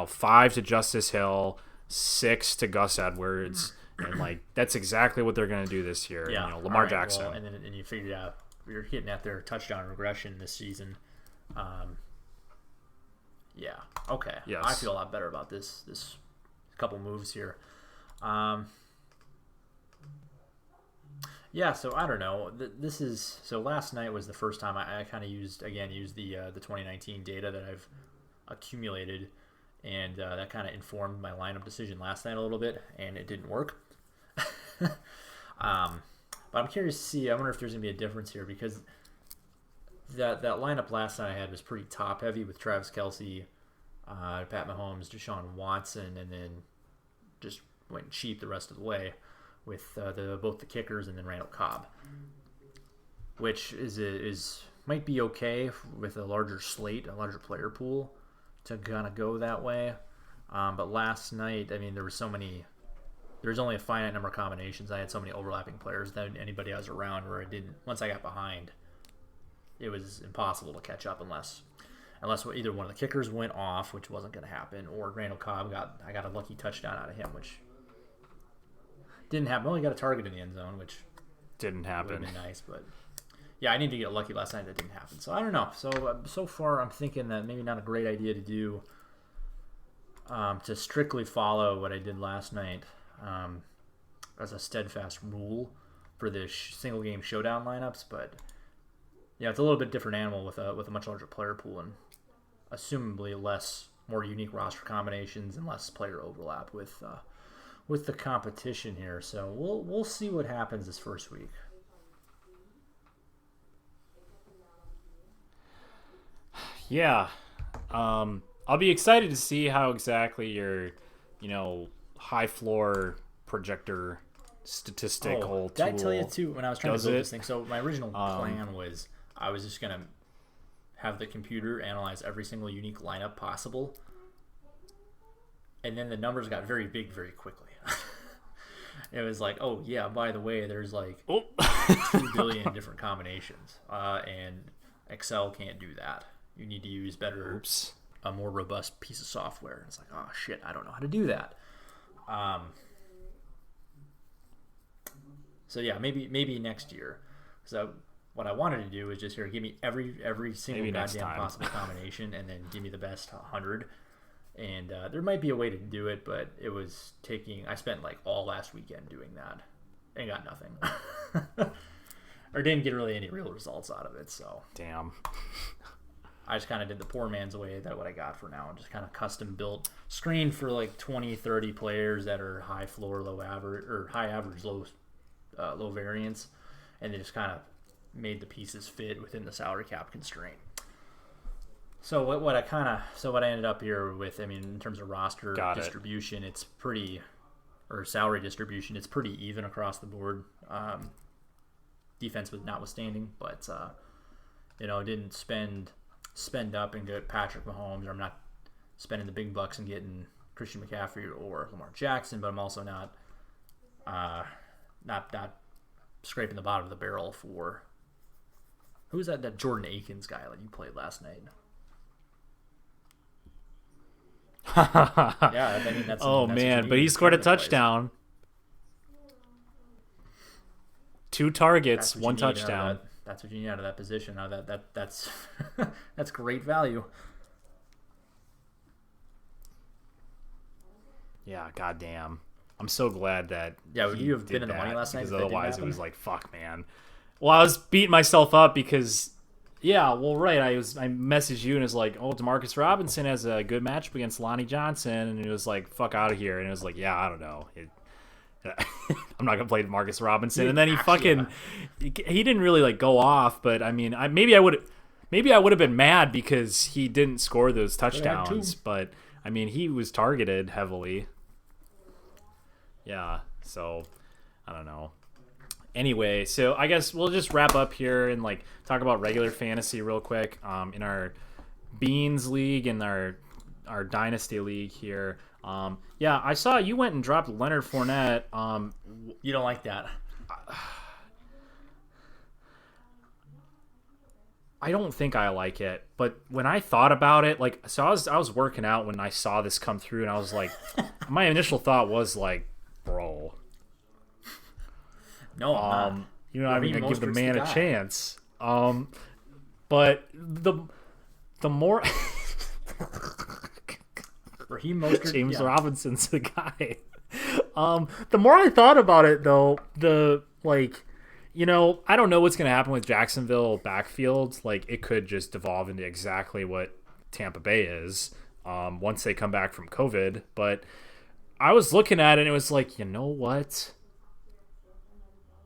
5 to Justice Hill, 6 to Gus Edwards, and like that's exactly what they're going to do this year. Yeah, Lamar Jackson. Well, and you figured out you're hitting at their touchdown regression this season. Yeah. Okay. Yes. I feel a lot better about this couple moves here. Yeah, so I don't know. Last night was the first time I kind of used the 2019 data that I've accumulated, and that kind of informed my lineup decision last night a little bit, and it didn't work. But I'm curious to see. I wonder if there's gonna be a difference here, because that lineup last night I had was pretty top heavy with Travis Kelce, Pat Mahomes, Deshaun Watson, and then just went cheap the rest of the way with both the kickers and then Randall Cobb, which might be okay with a larger slate, a larger player pool to kind of go that way. But last night, I mean, there's only a finite number of combinations. I had so many overlapping players that anybody I was around where once I got behind, it was impossible to catch up unless either one of the kickers went off, which wasn't going to happen, or Randall Cobb I got a lucky touchdown out of him, which didn't happen. I only got a target in the end zone, which didn't happen. Would have been nice, but yeah, I need to get lucky last night. That didn't happen. So I don't know. So far, I'm thinking that maybe not a great idea to do to strictly follow what I did last night as a steadfast rule for the single game showdown lineups. But yeah, it's a little bit different animal with a much larger player pool and assumably more unique roster combinations and less player overlap with the competition here. So we'll see what happens this first week. Yeah. I'll be excited to see how exactly your, high floor projector statistical did I tool tell you too when I was trying to build it. this thing? So my original plan was I was just going to have the computer analyze every single unique lineup possible. And then the numbers got very big very quickly. It was like, oh yeah, by the way, there's like 2 billion different combinations. And Excel can't do that. You need to use a more robust piece of software. And it's like, oh shit, I don't know how to do that. So yeah, maybe next year. So what I wanted to do is just give me every single goddamn possible combination, and then give me the best 100. And there might be a way to do it, but I spent like all last weekend doing that and got nothing. Or didn't get really any real results out of it. So damn. I just kind of did the poor man's way. That's what I got for now. Just kind of custom built screen for like 20, 30 players that are high floor, low average, or high average, low variance, and they just kind of made the pieces fit within the salary cap constraint. So what I ended up here with, I mean, in terms of roster distribution, it's pretty, or salary distribution, it's pretty even across the board. Defense was notwithstanding, but didn't spend up and get Patrick Mahomes, or I'm not spending the big bucks and getting Christian McCaffrey or Lamar Jackson, but I'm also not scraping the bottom of the barrel for who was that Jordan Akins guy that you played last night? Yeah, I mean that's. Oh man, but he scored a touchdown. 2 targets, 1 touchdown. That's what you need out of that position. That's that's great value. Yeah, goddamn. I'm so glad that. Yeah, would you have been in the money last night? Because otherwise, it was like, fuck, man. Well, I was beating myself up because Yeah, well, right. I messaged you and it was like, oh, Demarcus Robinson has a good matchup against Lonnie Johnson, and it was like, fuck out of here, and it was like, yeah, I don't know. I'm not gonna play Demarcus Robinson, and then he didn't really like go off, but I mean, maybe I would have been mad because he didn't score those touchdowns, but I mean, he was targeted heavily. Yeah, so I don't know. Anyway, so I guess we'll just wrap up here and like talk about regular fantasy real quick. In our Beans League and our Dynasty League here. Yeah, I saw you went and dropped Leonard Fournette. You don't like that? I don't think I like it, but when I thought about it, like, so I was working out when I saw this come through, and I was like, my initial thought was like, bro. No, I'm not. You know, I mean, give the man a chance. But the more Raheem Mostert, James Robinson's the guy. The more I thought about it, though, you know, I don't know what's going to happen with Jacksonville backfield. Like, it could just devolve into exactly what Tampa Bay is once they come back from COVID. But I was looking at it, and it was like, you know what?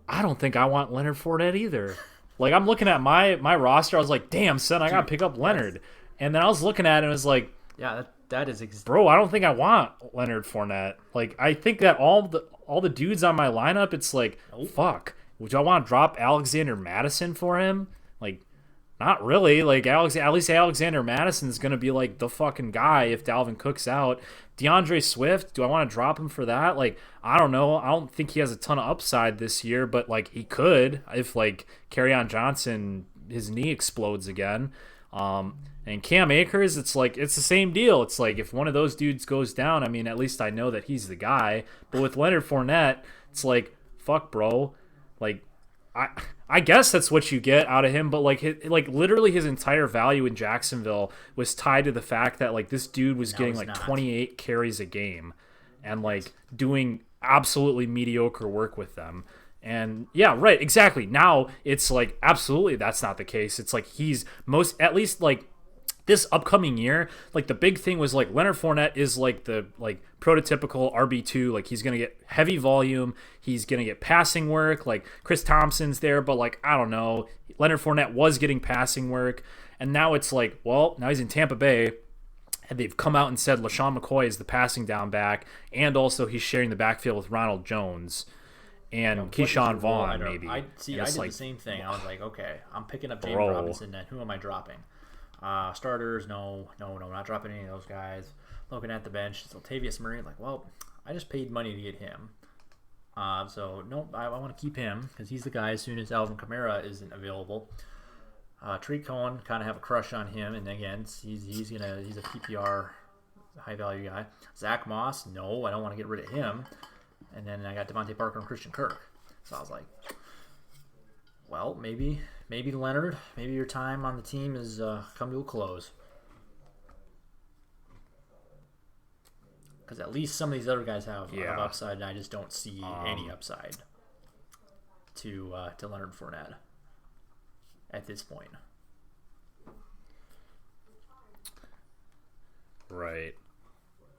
I don't think I want Leonard Fournette either. Like, I'm looking at my roster. I was like, damn, son, I got to pick up Leonard. And then I was looking at it and it was like, yeah, that is bro, I don't think I want Leonard Fournette. Like, I think that all the dudes on my lineup, it's like, fuck. Would y'all want to drop Alexander Madison for him? Like, not really. Like, at least Alexander Madison's going to be like the fucking guy if Dalvin Cook's out. DeAndre Swift, do I want to drop him for that? Like, I don't know. I don't think he has a ton of upside this year, but like he could if like Kerryon Johnson, his knee explodes again. And Cam Akers, it's like it's the same deal. It's like if one of those dudes goes down, I mean, at least I know that he's the guy. But with Leonard Fournette, it's like, fuck, bro. Like, I guess that's what you get out of him, but like literally his entire value in Jacksonville was tied to the fact that like this dude was getting like 28 carries a game and like doing absolutely mediocre work with them. And yeah, right, exactly. Now it's like absolutely that's not the case. It's like he's at least like this upcoming year, like the big thing was like Leonard Fournette is like the like prototypical RB2. Like he's gonna get heavy volume, he's gonna get passing work. Like Chris Thompson's there, but like I don't know, Leonard Fournette was getting passing work, and now it's like, well, now he's in Tampa Bay, and they've come out and said LaShawn McCoy is the passing down back, and also he's sharing the backfield with Ronald Jones and Keyshawn Vaughn. Maybe I did like, the same thing. I was like, okay, I'm picking up James Robinson. Then who am I dropping? Starters, no, not dropping any of those guys. Looking at the bench, it's Latavius Murray. Like, well, I just paid money to get him. So no, I want to keep him because he's the guy. As soon as Alvin Kamara isn't available, Tariq Cohen, kind of have a crush on him. And again, he's a PPR high value guy. Zach Moss, no, I don't want to get rid of him. And then I got Devontae Parker and Christian Kirk. So I was like, well, maybe Leonard, maybe your time on the team has come to a close. Because at least some of these other guys have upside, and I just don't see any upside to Leonard Fournette at this point. Right.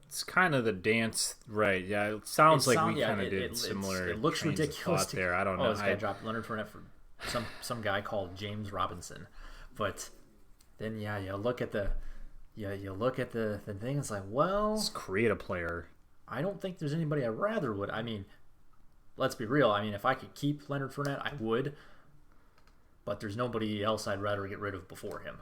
It's kind of the dance, right? Yeah, it sounds like we kind of did similar. It looks ridiculous there. I don't know. This guy dropped Leonard Fournette for some guy called James Robinson, but then you look at the thing. It's like, well, let's create a player. I don't think there's anybody I rather would. I mean, let's be real. I mean, if I could keep Leonard Fournette, I would, but there's nobody else I'd rather get rid of before him.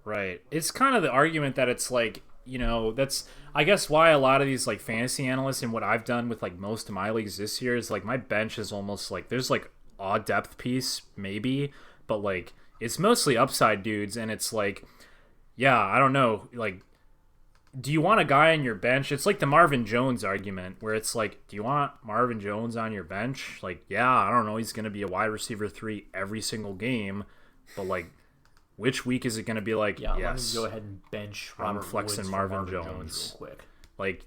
Right. It's kind of the argument that it's like, you know, that's I guess why a lot of these like fantasy analysts and what I've done with like most of my leagues this year is like my bench is almost like there's like a depth piece maybe, but like it's mostly upside dudes, and it's like, yeah, I don't know, like, do you want a guy on your bench? It's like the Marvin Jones argument where it's like, do you want Marvin Jones on your bench? Like, yeah, I don't know, he's going to be a wide receiver 3 every single game, but like, which week is it going to be like, yeah, yes, let me go ahead and bench Robert flexing Woods Marvin Jones Jones real quick. Like,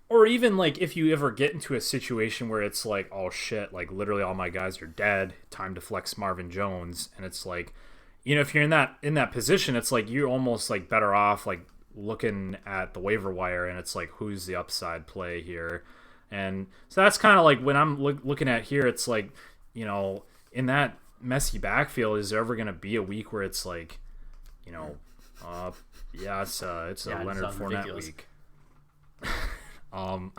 or even like if you ever get into a situation where it's like, oh shit, like literally all my guys are dead, time to flex Marvin Jones, and it's like, if you're in that position, it's like you're almost like better off like looking at the waiver wire, and it's like, who's the upside play here? And so that's kind of like when I'm looking at here, it's like, in that messy backfield, is there ever going to be a week where it's like, it's a Leonard Fournette ridiculous week. I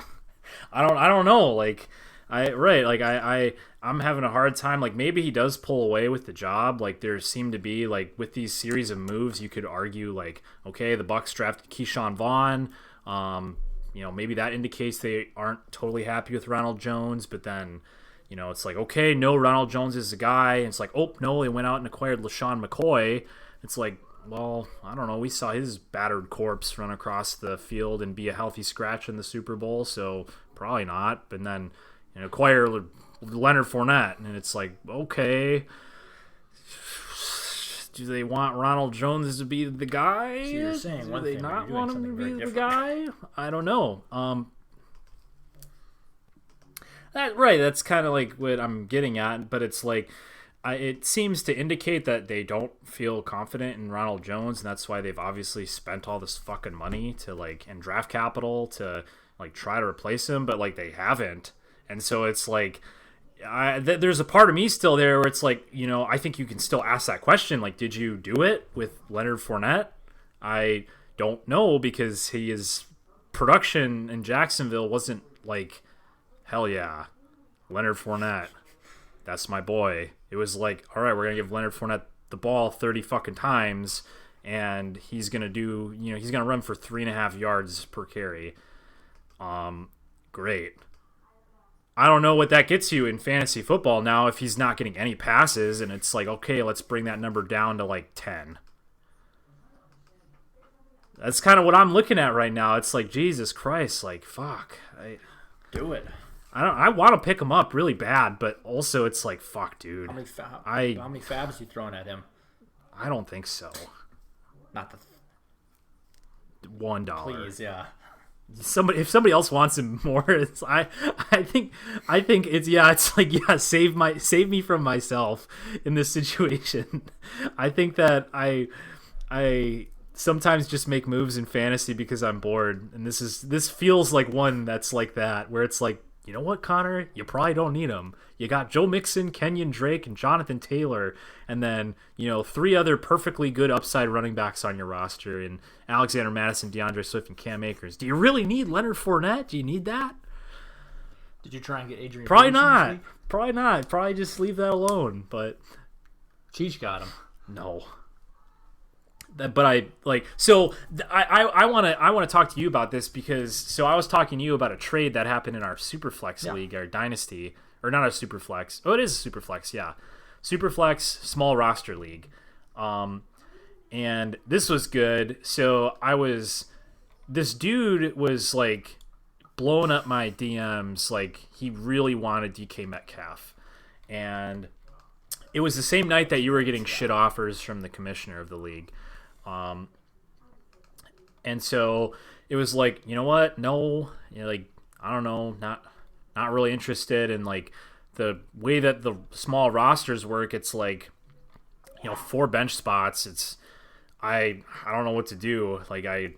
don't know. Like I'm having a hard time. Like maybe he does pull away with the job. Like there seem to be like with these series of moves, you could argue like, okay, the Bucs drafted Keyshawn Vaughn. Maybe that indicates they aren't totally happy with Ronald Jones, but then, it's like, okay, no, Ronald Jones is the guy. And it's like, oh, no, they went out and acquired LaShawn McCoy. It's like, well, I don't know. We saw his battered corpse run across the field and be a healthy scratch in the Super Bowl, so probably not. But then, acquire Leonard Fournette, and it's like, okay, do they want Ronald Jones to be the guy? So you're saying do one they thing, not want him to be the different. guy? I don't know. Right, that's kind of like what I'm getting at, but it's like, it seems to indicate that they don't feel confident in Ronald Jones, and that's why they've obviously spent all this fucking money to like and draft capital to like try to replace him, but like they haven't. And so it's like there's a part of me still there where it's like, I think you can still ask that question, like, did you do it with Leonard Fournette? I don't know, because his production in Jacksonville wasn't like, hell yeah, Leonard Fournette, that's my boy. It was like, all right, we're going to give Leonard Fournette the ball 30 fucking times, and he's going to do, he's going to run for 3.5 yards per carry. Great. I don't know what that gets you in fantasy football now if he's not getting any passes, and it's like, okay, let's bring that number down to like 10. That's kind of what I'm looking at right now. It's like, Jesus Christ, like, fuck. Do it. I want to pick him up really bad, but also it's like, fuck, dude. How many fabs you throwing at him? I don't think so. Not the $1. Please, yeah. If somebody else wants him more, I think it's like, yeah, save me from myself in this situation. I think that I sometimes just make moves in fantasy because I'm bored, and this feels like one that's like that, where it's like, you know what, Connor? You probably don't need him. You got Joe Mixon, Kenyon Drake, and Jonathan Taylor, and then, 3 other perfectly good upside running backs on your roster, and Alexander Mattison, DeAndre Swift, and Cam Akers. Do you really need Leonard Fournette? Do you need that? Did you try and get Adrian Probably Peterson not. this week? Probably not. Probably just leave that alone, but Cheech got him. no. But I want to talk to you about this, because I was talking to you about a trade that happened in our Superflex league, our Dynasty, or not a Superflex. Oh, it is a Superflex, yeah, Superflex small roster league, and this was good. So this dude was like blowing up my DMs, like he really wanted DK Metcalf, and it was the same night that you were getting shit offers from the commissioner of the league. And so it was like, you know what? No, like, I don't know, not really interested in like the way that the small rosters work. It's like, 4 bench spots. I don't know what to do. Like I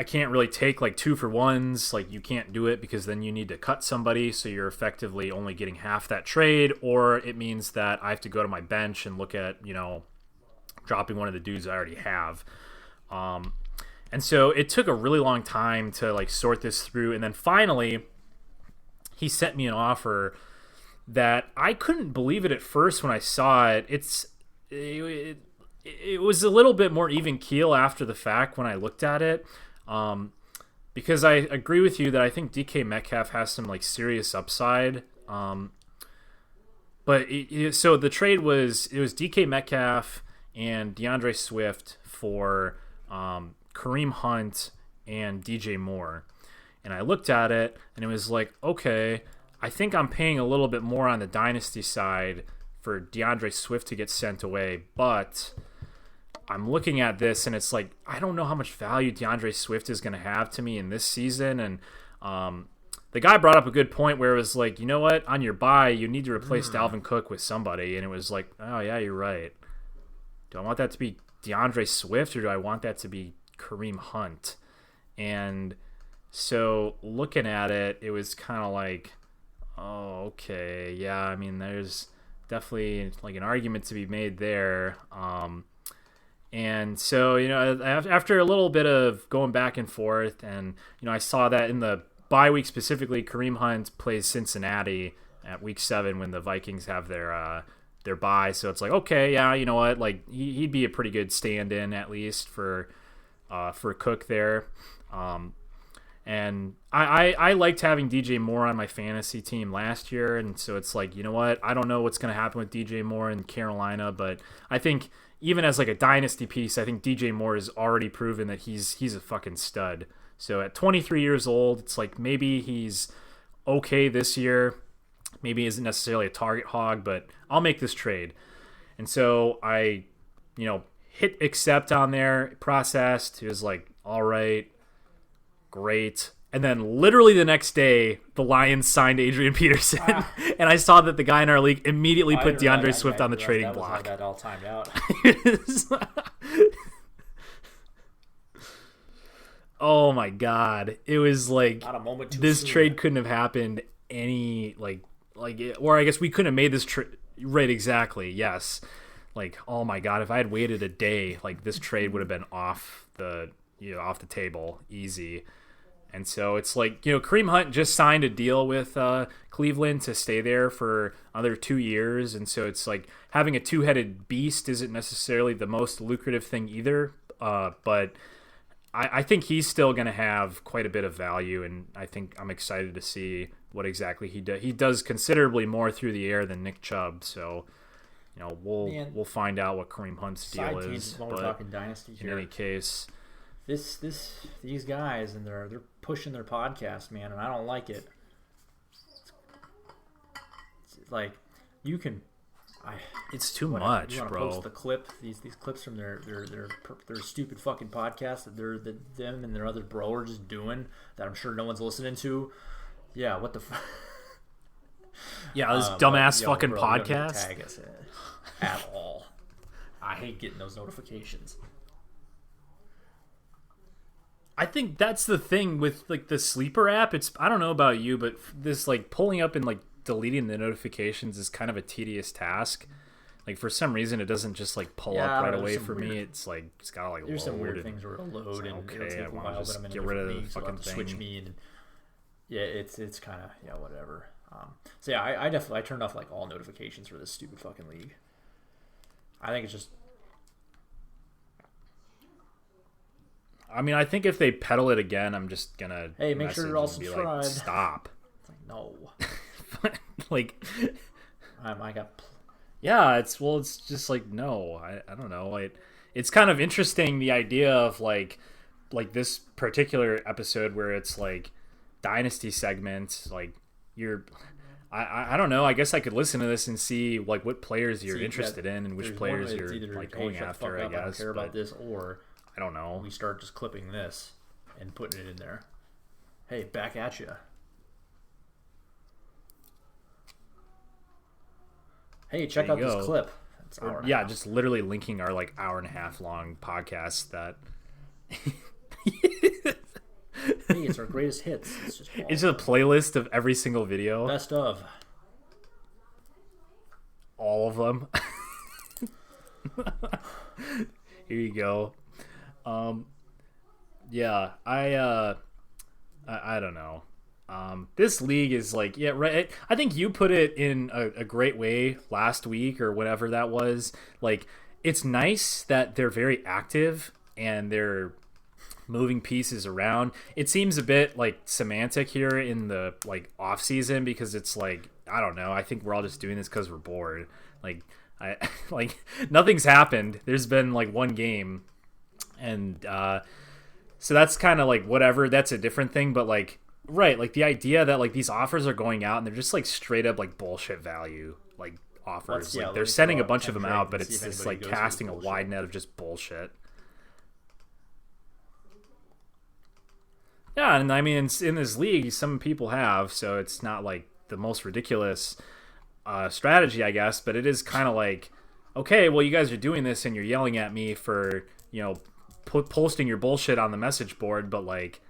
can't really take like 2-for-1s. Like you can't do it, because then you need to cut somebody. So you're effectively only getting half that trade, or it means that I have to go to my bench and look at, dropping one of the dudes I already have. And so it took a really long time to like sort this through. And then finally he sent me an offer that I couldn't believe it at first when I saw it. It was a little bit more even keel after the fact when I looked at it. Because I agree with you that I think DK Metcalf has some like serious upside. But so the trade was DK Metcalf and DeAndre Swift for Kareem Hunt and DJ Moore. And I looked at it and it was like, okay, I think I'm paying a little bit more on the dynasty side for DeAndre Swift to get sent away, but I'm looking at this and it's like, I don't know how much value DeAndre Swift is going to have to me in this season. And The guy brought up a good point where it was like, you know what, on your bye, you need to replace Dalvin Cook with somebody, and it was like, oh yeah, you're right. Do I want that to be DeAndre Swift or do I want that to be Kareem Hunt? And so looking at it, it was kind of like, oh, okay, yeah, I mean, there's definitely like an argument to be made there. And so, after a little bit of going back and forth, and, I saw that in the bye week specifically, Kareem Hunt plays Cincinnati at week 7 when the Vikings have their bye. So it's like, okay, yeah, you know what? Like he'd be a pretty good stand-in at least for Cook there. And I liked having DJ Moore on my fantasy team last year, and so it's like, you know what? I don't know what's going to happen with DJ Moore in Carolina, but I think even as like a dynasty piece, I think DJ Moore has already proven that he's a fucking stud. So at 23 years old, it's like maybe he's okay this year. Maybe he isn't necessarily a target hog, but I'll make this trade. And so I, hit accept on there, processed. It was like, all right, great. And then literally the next day, the Lions signed Adrian Peterson. And I saw that the guy in our league immediately put DeAndre Swift on the trading block. That all timed out. Oh my God. It was like, not a moment too this soon. trade couldn't have happened any, or I guess we couldn't have made this trade. Right, exactly. Yes. Like, oh my God, if I had waited a day, like this trade would have been off the table easy. And so it's like, Kareem Hunt just signed a deal with Cleveland to stay there for another 2 years. And so it's like having a two-headed beast isn't necessarily the most lucrative thing either. But I think he's still going to have quite a bit of value. And I think I'm excited to see what exactly he does. He does considerably more through the air than Nick Chubb. So, we'll find out what Kareem Hunt's deal is. But we're talking dynasty here. In any case, these guys, and they're pushing their podcast, man, and I don't like it. It's like it's too much, you bro. Post the clip, these clips from their stupid fucking podcast that them and their other bro are just doing that I'm sure no one's listening to. Yeah, what the yeah, this dumbass fucking bro, podcast. You don't need to tag us at all. I hate getting those notifications. I think that's the thing with like the Sleeper app. It's, I don't know about you, but this like pulling up and like deleting the notifications is kind of a tedious task. Like for some reason it doesn't just like pull up right away for me. It's like it's gotta like there's load. some weird things where it'll load and okay, it'll take a while, just but I'm in get a rid of league, the so I'll fucking have to thing. switch me and yeah, it's kind of whatever. So yeah, I definitely turned off like all notifications for this stupid fucking league. I think it's just. I mean, I think if they pedal it again, I'm just gonna make sure you're all subscribed. Like, stop. It's like no. Like, I got. Yeah, it's just like no. I don't know. It's kind of interesting the idea of like this particular episode where it's like dynasty segments. Like I don't know. I guess I could listen to this and see like what players you're interested in and which players you're like going after. I guess. I don't care about this, or I don't know. We start just clipping this and putting it in there. Hey, back at you. Hey, check out this clip. It's just literally linking our like hour and a half long podcast that. Hey, it's our greatest hits. It's a playlist of every single video. Best of. All of them. Here you go. Yeah, I don't know. This league is like, yeah, right. I think you put it in a great way last week or whatever that was. Like, it's nice that they're very active and they're moving pieces around. It seems a bit like semantic here in the like off season because it's like, I don't know. I think we're all just doing this because we're bored. Like, like nothing's happened. There's been like one game, and so that's kind of like whatever. That's a different thing. But like, right, like the idea that like these offers are going out and they're just like straight up like bullshit value like offers. Like, they're sending a bunch of them out, but it's just like casting a wide net of just bullshit. Yeah, and I mean, in this league, some people have, so it's not like the most ridiculous strategy, I guess, but it is kind of like, okay, well, you guys are doing this and you're yelling at me for, posting your bullshit on the message board, but like,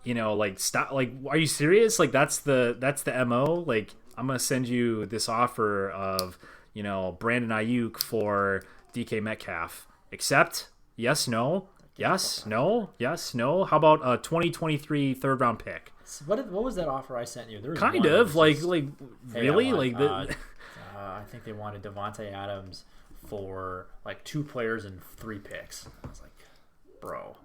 like stop, like, are you serious? Like that's the MO. Like, I'm gonna send you this offer of, Brandon Ayuk for DK Metcalf. Accept? Yes, no. Yes, no. Yes, no. How about a 2023 third round pick? So what was that offer I sent you? There was Kind one that of was just, like hey, really I want, like the. I think they wanted Devontae Adams for like 2 players and 3 picks. I was like, bro,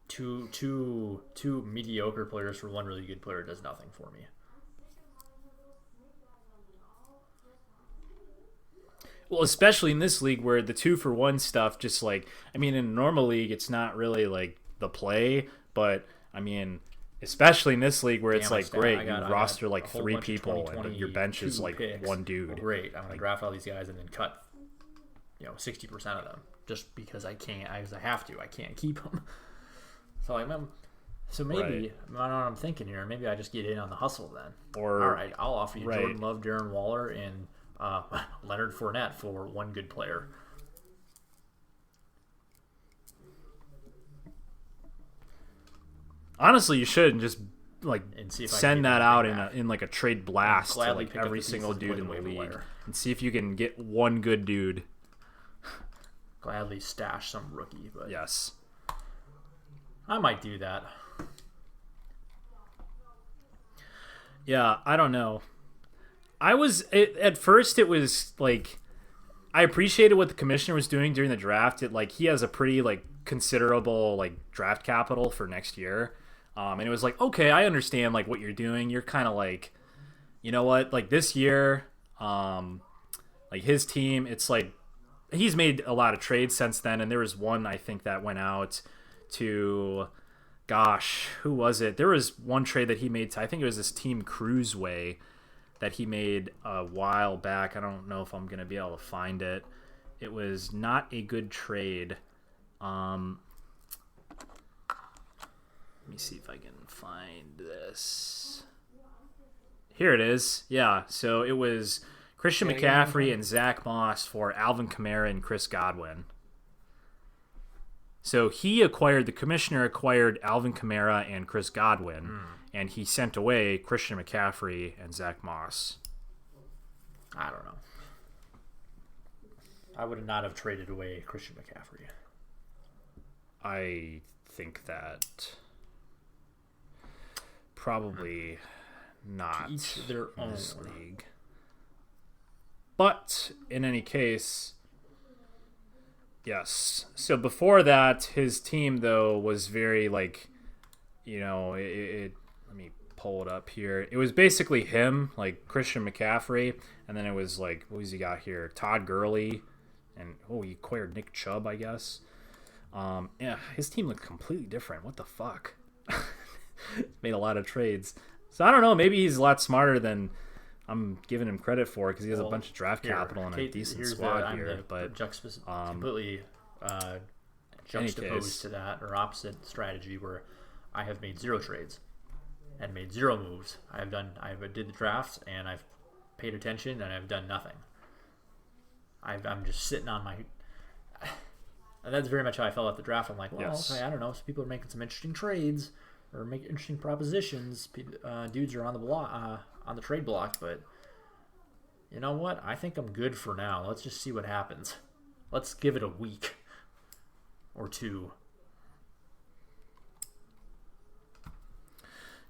two mediocre players for 1 really good player does nothing for me. Well, especially in this league where the 2-for-1 stuff, just like, I mean, in a normal league, it's not really like the play, but I mean, especially in this league where it's like, great, you roster like 3 people and your bench is like picks. 1 dude. Well, great, I'm gonna draft all these guys and then cut, 60% of them just because I can't, I have to, I can't keep them. So maybe I don't know what I'm thinking here. Maybe I just get in on the hustle then. Or all right, I'll offer you Jordan Love, Darren Waller, and Leonard Fournette for 1 good player. Honestly, you should just like and see if send that out in like a trade blast to like every single dude in the league player. and see if you can get 1 good dude. Gladly stash some rookie, but yes, I might do that. Yeah, I don't know. At first it was like I appreciated what the commissioner was doing during the draft. He has a pretty like considerable like draft capital for next year. And it was like, okay, I understand like what you're doing. You're kind of like, you know what? Like this year, like his team, it's like he's made a lot of trades since then, and there was one I think that went out to who was it? There was one trade that he made to, I think it was this Team Cruiseway that he made a while back. I don't know if I'm going to be able to find it. It was not a good trade. Let me see if I can find this. Here it is. Yeah, so it was Christian McCaffrey and Zach Moss for Alvin Kamara and Chris Godwin. So the commissioner acquired Alvin Kamara and Chris Godwin, and he sent away Christian McCaffrey and Zach Moss. I don't know. I would not have traded away Christian McCaffrey. I think that probably not each their in this own league. But in any case, yes. So before that, his team though was very like, let me pull it up here. It was basically him, like Christian McCaffrey, and then it was like, what has he got here? Todd Gurley, and he acquired Nick Chubb, I guess. Yeah, his team looked completely different. What the fuck? Made a lot of trades. So I don't know. Maybe he's a lot smarter than I'm giving him credit for because he has a bunch of draft capital and a decent squad here. But completely juxtaposed to that or opposite strategy where I have made 0 trades and made 0 moves. I did the drafts and I've paid attention and I've done nothing. I'm just sitting on my. And that's very much how I felt at the draft. I'm like, well, okay, I don't know. So people are making some interesting trades or making interesting propositions. Dudes are on the block, on the trade block. But you know what? I think I'm good for now. Let's just see what happens. Let's give it a week or 2.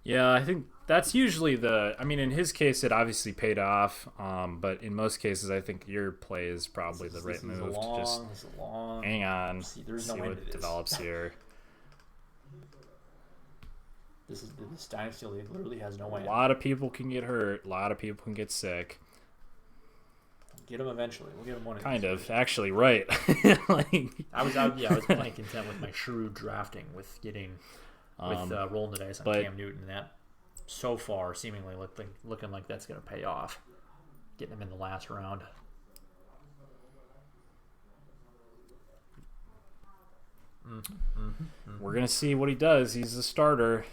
Yeah, I think that's usually in his case, it obviously paid off. But in most cases, I think your play is probably the right move. Hang on. See what develops here. This dynasty league literally has no end. A lot of people can get hurt. A lot of people can get sick. Get them eventually. We'll get them one. Kind of, actually, right? I was plenty content with my shrewd drafting with getting. Rolling the dice on Cam Newton, and that so far seemingly looking like that's going to pay off. Getting him in the last round. We're gonna see what he does. He's a starter.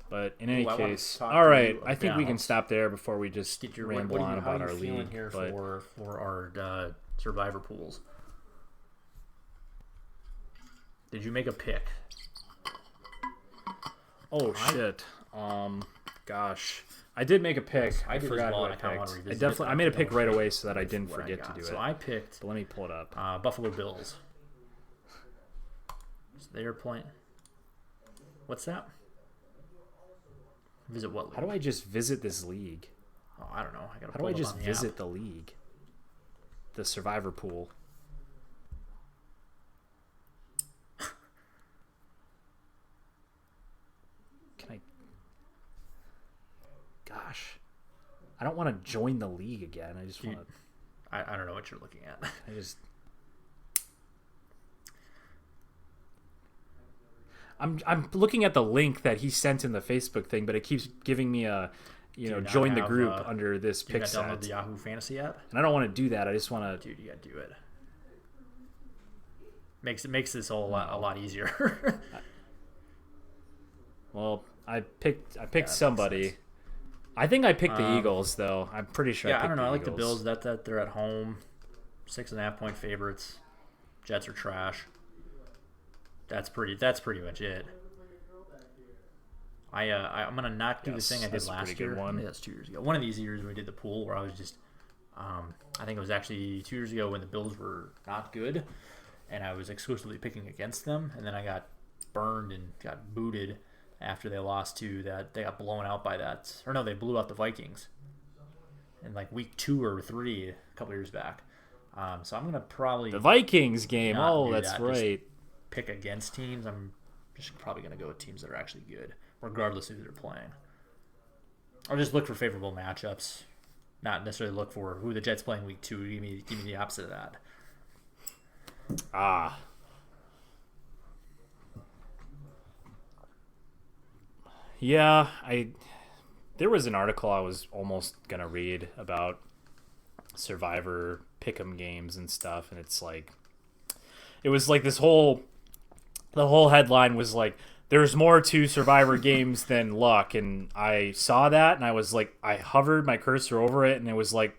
But in any case, all right. I think we can stop there before we just ramble on about our league. Here for our survivor pools. Did you make a pick? Oh shit. Gosh. I did make a pick. I forgot who I picked. I made a pick right away so that I didn't forget to do it. So I picked. But let me pull it up. Buffalo Bills. So they're playing. What's that? Visit what league? How do I just visit this league? Oh, I don't know. How do I just visit the league? The survivor pool. Can I? Gosh, I don't want to join the league again. I just want to. I don't know what you're looking at. I'm looking at the link that he sent in the Facebook thing, but it keeps giving me a, join the group under this pick set. Download the Yahoo Fantasy app, and I don't want to do that. I just want to. Dude, you gotta do it. Makes this whole a lot easier. Well, I picked somebody. I think I picked the Eagles though. I'm pretty sure. Yeah, I don't know. I like the Bills. That they're at home, 6.5 point favorites. Jets are trash. That's pretty much it. I'm gonna not do the thing I did last year. One. That's 2 years ago. One of these years we did the pool where I was just, I think it was actually 2 years ago when the Bills were not good, and I was exclusively picking against them, and then I got burned and got booted after they lost to that. They got blown out by that, or no, they blew out the Vikings in like week 2 or 3 a couple years back. So I'm gonna probably the Vikings game. Oh, that's right. Pick against teams. I'm just probably going to go with teams that are actually good, regardless of who they're playing. Or just look for favorable matchups, not necessarily look for who the Jets play in week 2. Give me the opposite of that. Yeah, there was an article I was almost going to read about Survivor pick'em games and stuff, and it's like it was like the whole headline was like, there's more to Survivor games than luck. And I saw that, and I was like, I hovered my cursor over it, and it was like,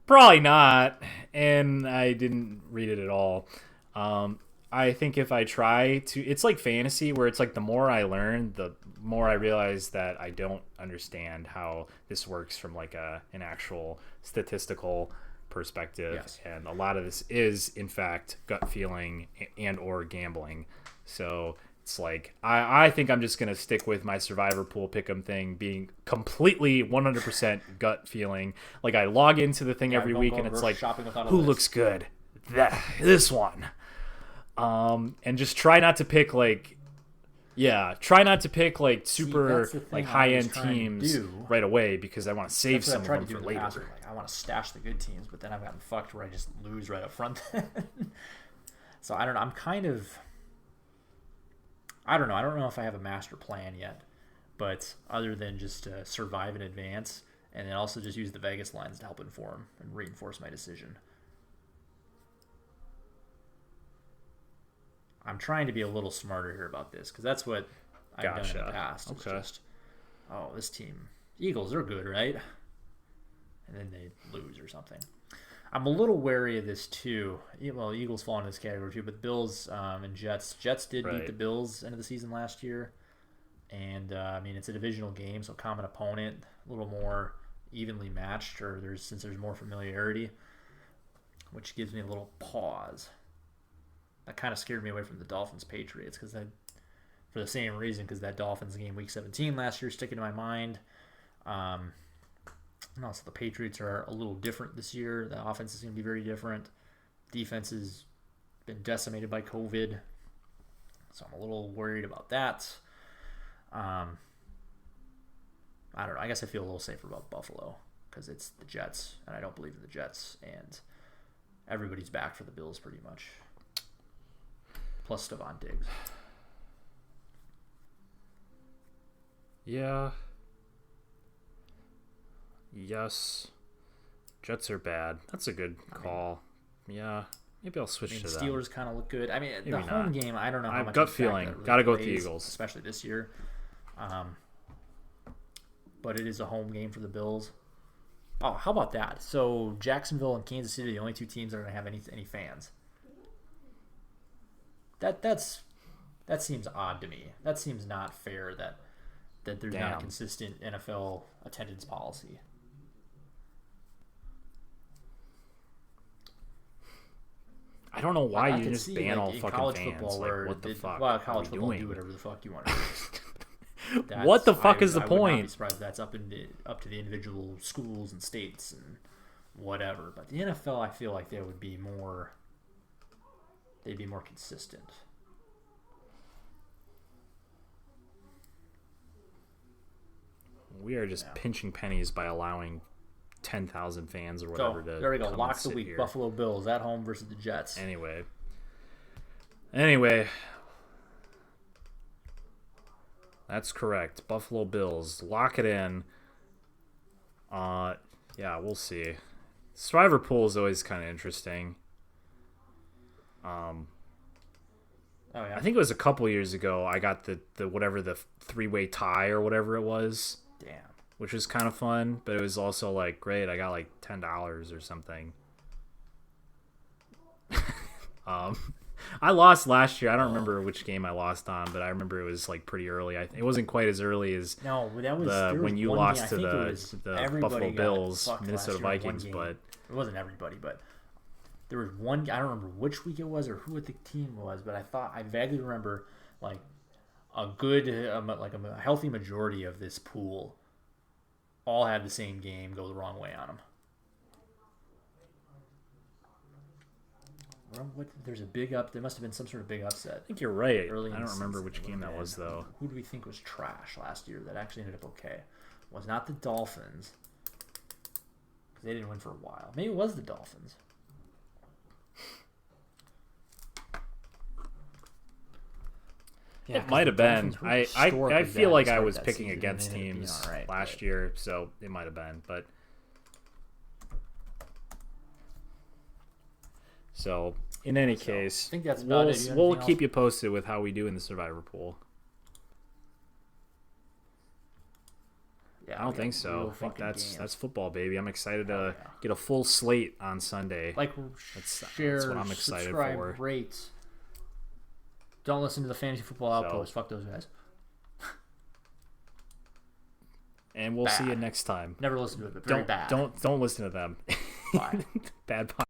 probably not. And I didn't read it at all. I think if I try to, it's like fantasy where it's like the more I learn, the more I realize that I don't understand how this works from like an actual statistical perspective. Yes. And a lot of this is in fact gut feeling and or gambling. So it's like I think I'm just gonna stick with my survivor pool pick'em thing being completely 100% gut feeling. Like I log into the thing every week and it's like, who looks good? This one. And just try not to pick like super like high end teams right away because I want to save some of them for later. Like, I want to stash the good teams, but then I've gotten fucked where I just lose right up front. So I don't know. I don't know if I have a master plan yet, but other than just survive in advance and then also just use the Vegas lines to help inform and reinforce my decision. I'm trying to be a little smarter here about this because that's what I've done in the past. It's just, this team, Eagles, they're good, right? And then they lose or something. I'm a little wary of this too. Well, Eagles fall into this category too, but Bills and Jets. Jets did beat the Bills end of the season last year, and I mean it's a divisional game, so common opponent, a little more evenly matched, or since there's more familiarity, which gives me a little pause. That kind of scared me away from the Dolphins-Patriots for the same reason, because that Dolphins game week 17 last year sticking to my mind. And also the Patriots are a little different this year. The offense is going to be very different. Defense has been decimated by COVID, so I'm a little worried about that. I don't know. I guess I feel a little safer about Buffalo because it's the Jets, and I don't believe in the Jets, and everybody's back for the Bills pretty much. Plus Stephon Diggs. Yeah. Yes. Jets are bad. That's a good call. Yeah, maybe I'll switch I mean, to the them. Steelers kind of look good. I mean, the Maybe home not. game, I don't know I how have much gut impact feeling. that really Gotta go with the plays, Eagles. especially this year. But it is a home game for the Bills. Oh, how about that? So Jacksonville and Kansas City are the only two teams that are going to have any fans. That seems odd to me. That seems not fair that there's not a Damn. consistent NFL attendance policy. I don't know why I you could just see, ban like, all in fucking college fans. football Like, where what the fuck? Well, are college we football doing? do whatever the fuck you want to do. What the fuck is the I would not be point? surprised if that's up to the individual schools and states and whatever. But the NFL, I feel like they'd be more consistent. We are just pinching pennies by allowing 10,000 fans or whatever So to there we go. come and Lock the sit week. here. Buffalo Bills at home versus the Jets. Anyway, that's correct. Buffalo Bills. Lock it in. Yeah, we'll see. Survivor pool is always kind of interesting. Oh yeah. I think it was a couple years ago. I got the whatever the three-way tie or whatever it was, Damn. which was kind of fun. But it was also like great. I got like $10 or something. I lost last year. I don't remember which game I lost on, but I remember it was like pretty early. It wasn't quite as early as No, that was there was when you one lost game, to I think it was the everybody Buffalo got Bills, fucked Minnesota last year in one Vikings, game. but It wasn't everybody, but there was one. I don't remember which week it was or who the team was, but I vaguely remember like a good, like a healthy majority of this pool all had the same game go the wrong way on them. There's a big up. There must have been some sort of big upset. I think you're right. Early I in don't the remember season, which it game would've that was been- though. Who do we think was trash last year that actually ended up okay? It was not the Dolphins. Because they didn't win for a while. Maybe it was the Dolphins. Yeah, It 'cause might the have been. Dolphins were I historically feel bad like to I start was that picking season, against and they ended up teams being all right, last but- year, so it might have been. But so in any case, I think that's about we'll it. You got we'll anything keep else? you posted with how we do in the Survivor pool. Yeah, I don't we think got so. real I think fucking that's games. football, baby. I'm excited to Oh, yeah. get a full slate on Sunday. Like, That's share, what I'm excited subscribe, for. rate. Don't listen to the Fantasy Football Outpost. Fuck those guys. And we'll see you Bad. next time. Never listen to it, but very bad. Don't listen to them. Bye. Bad.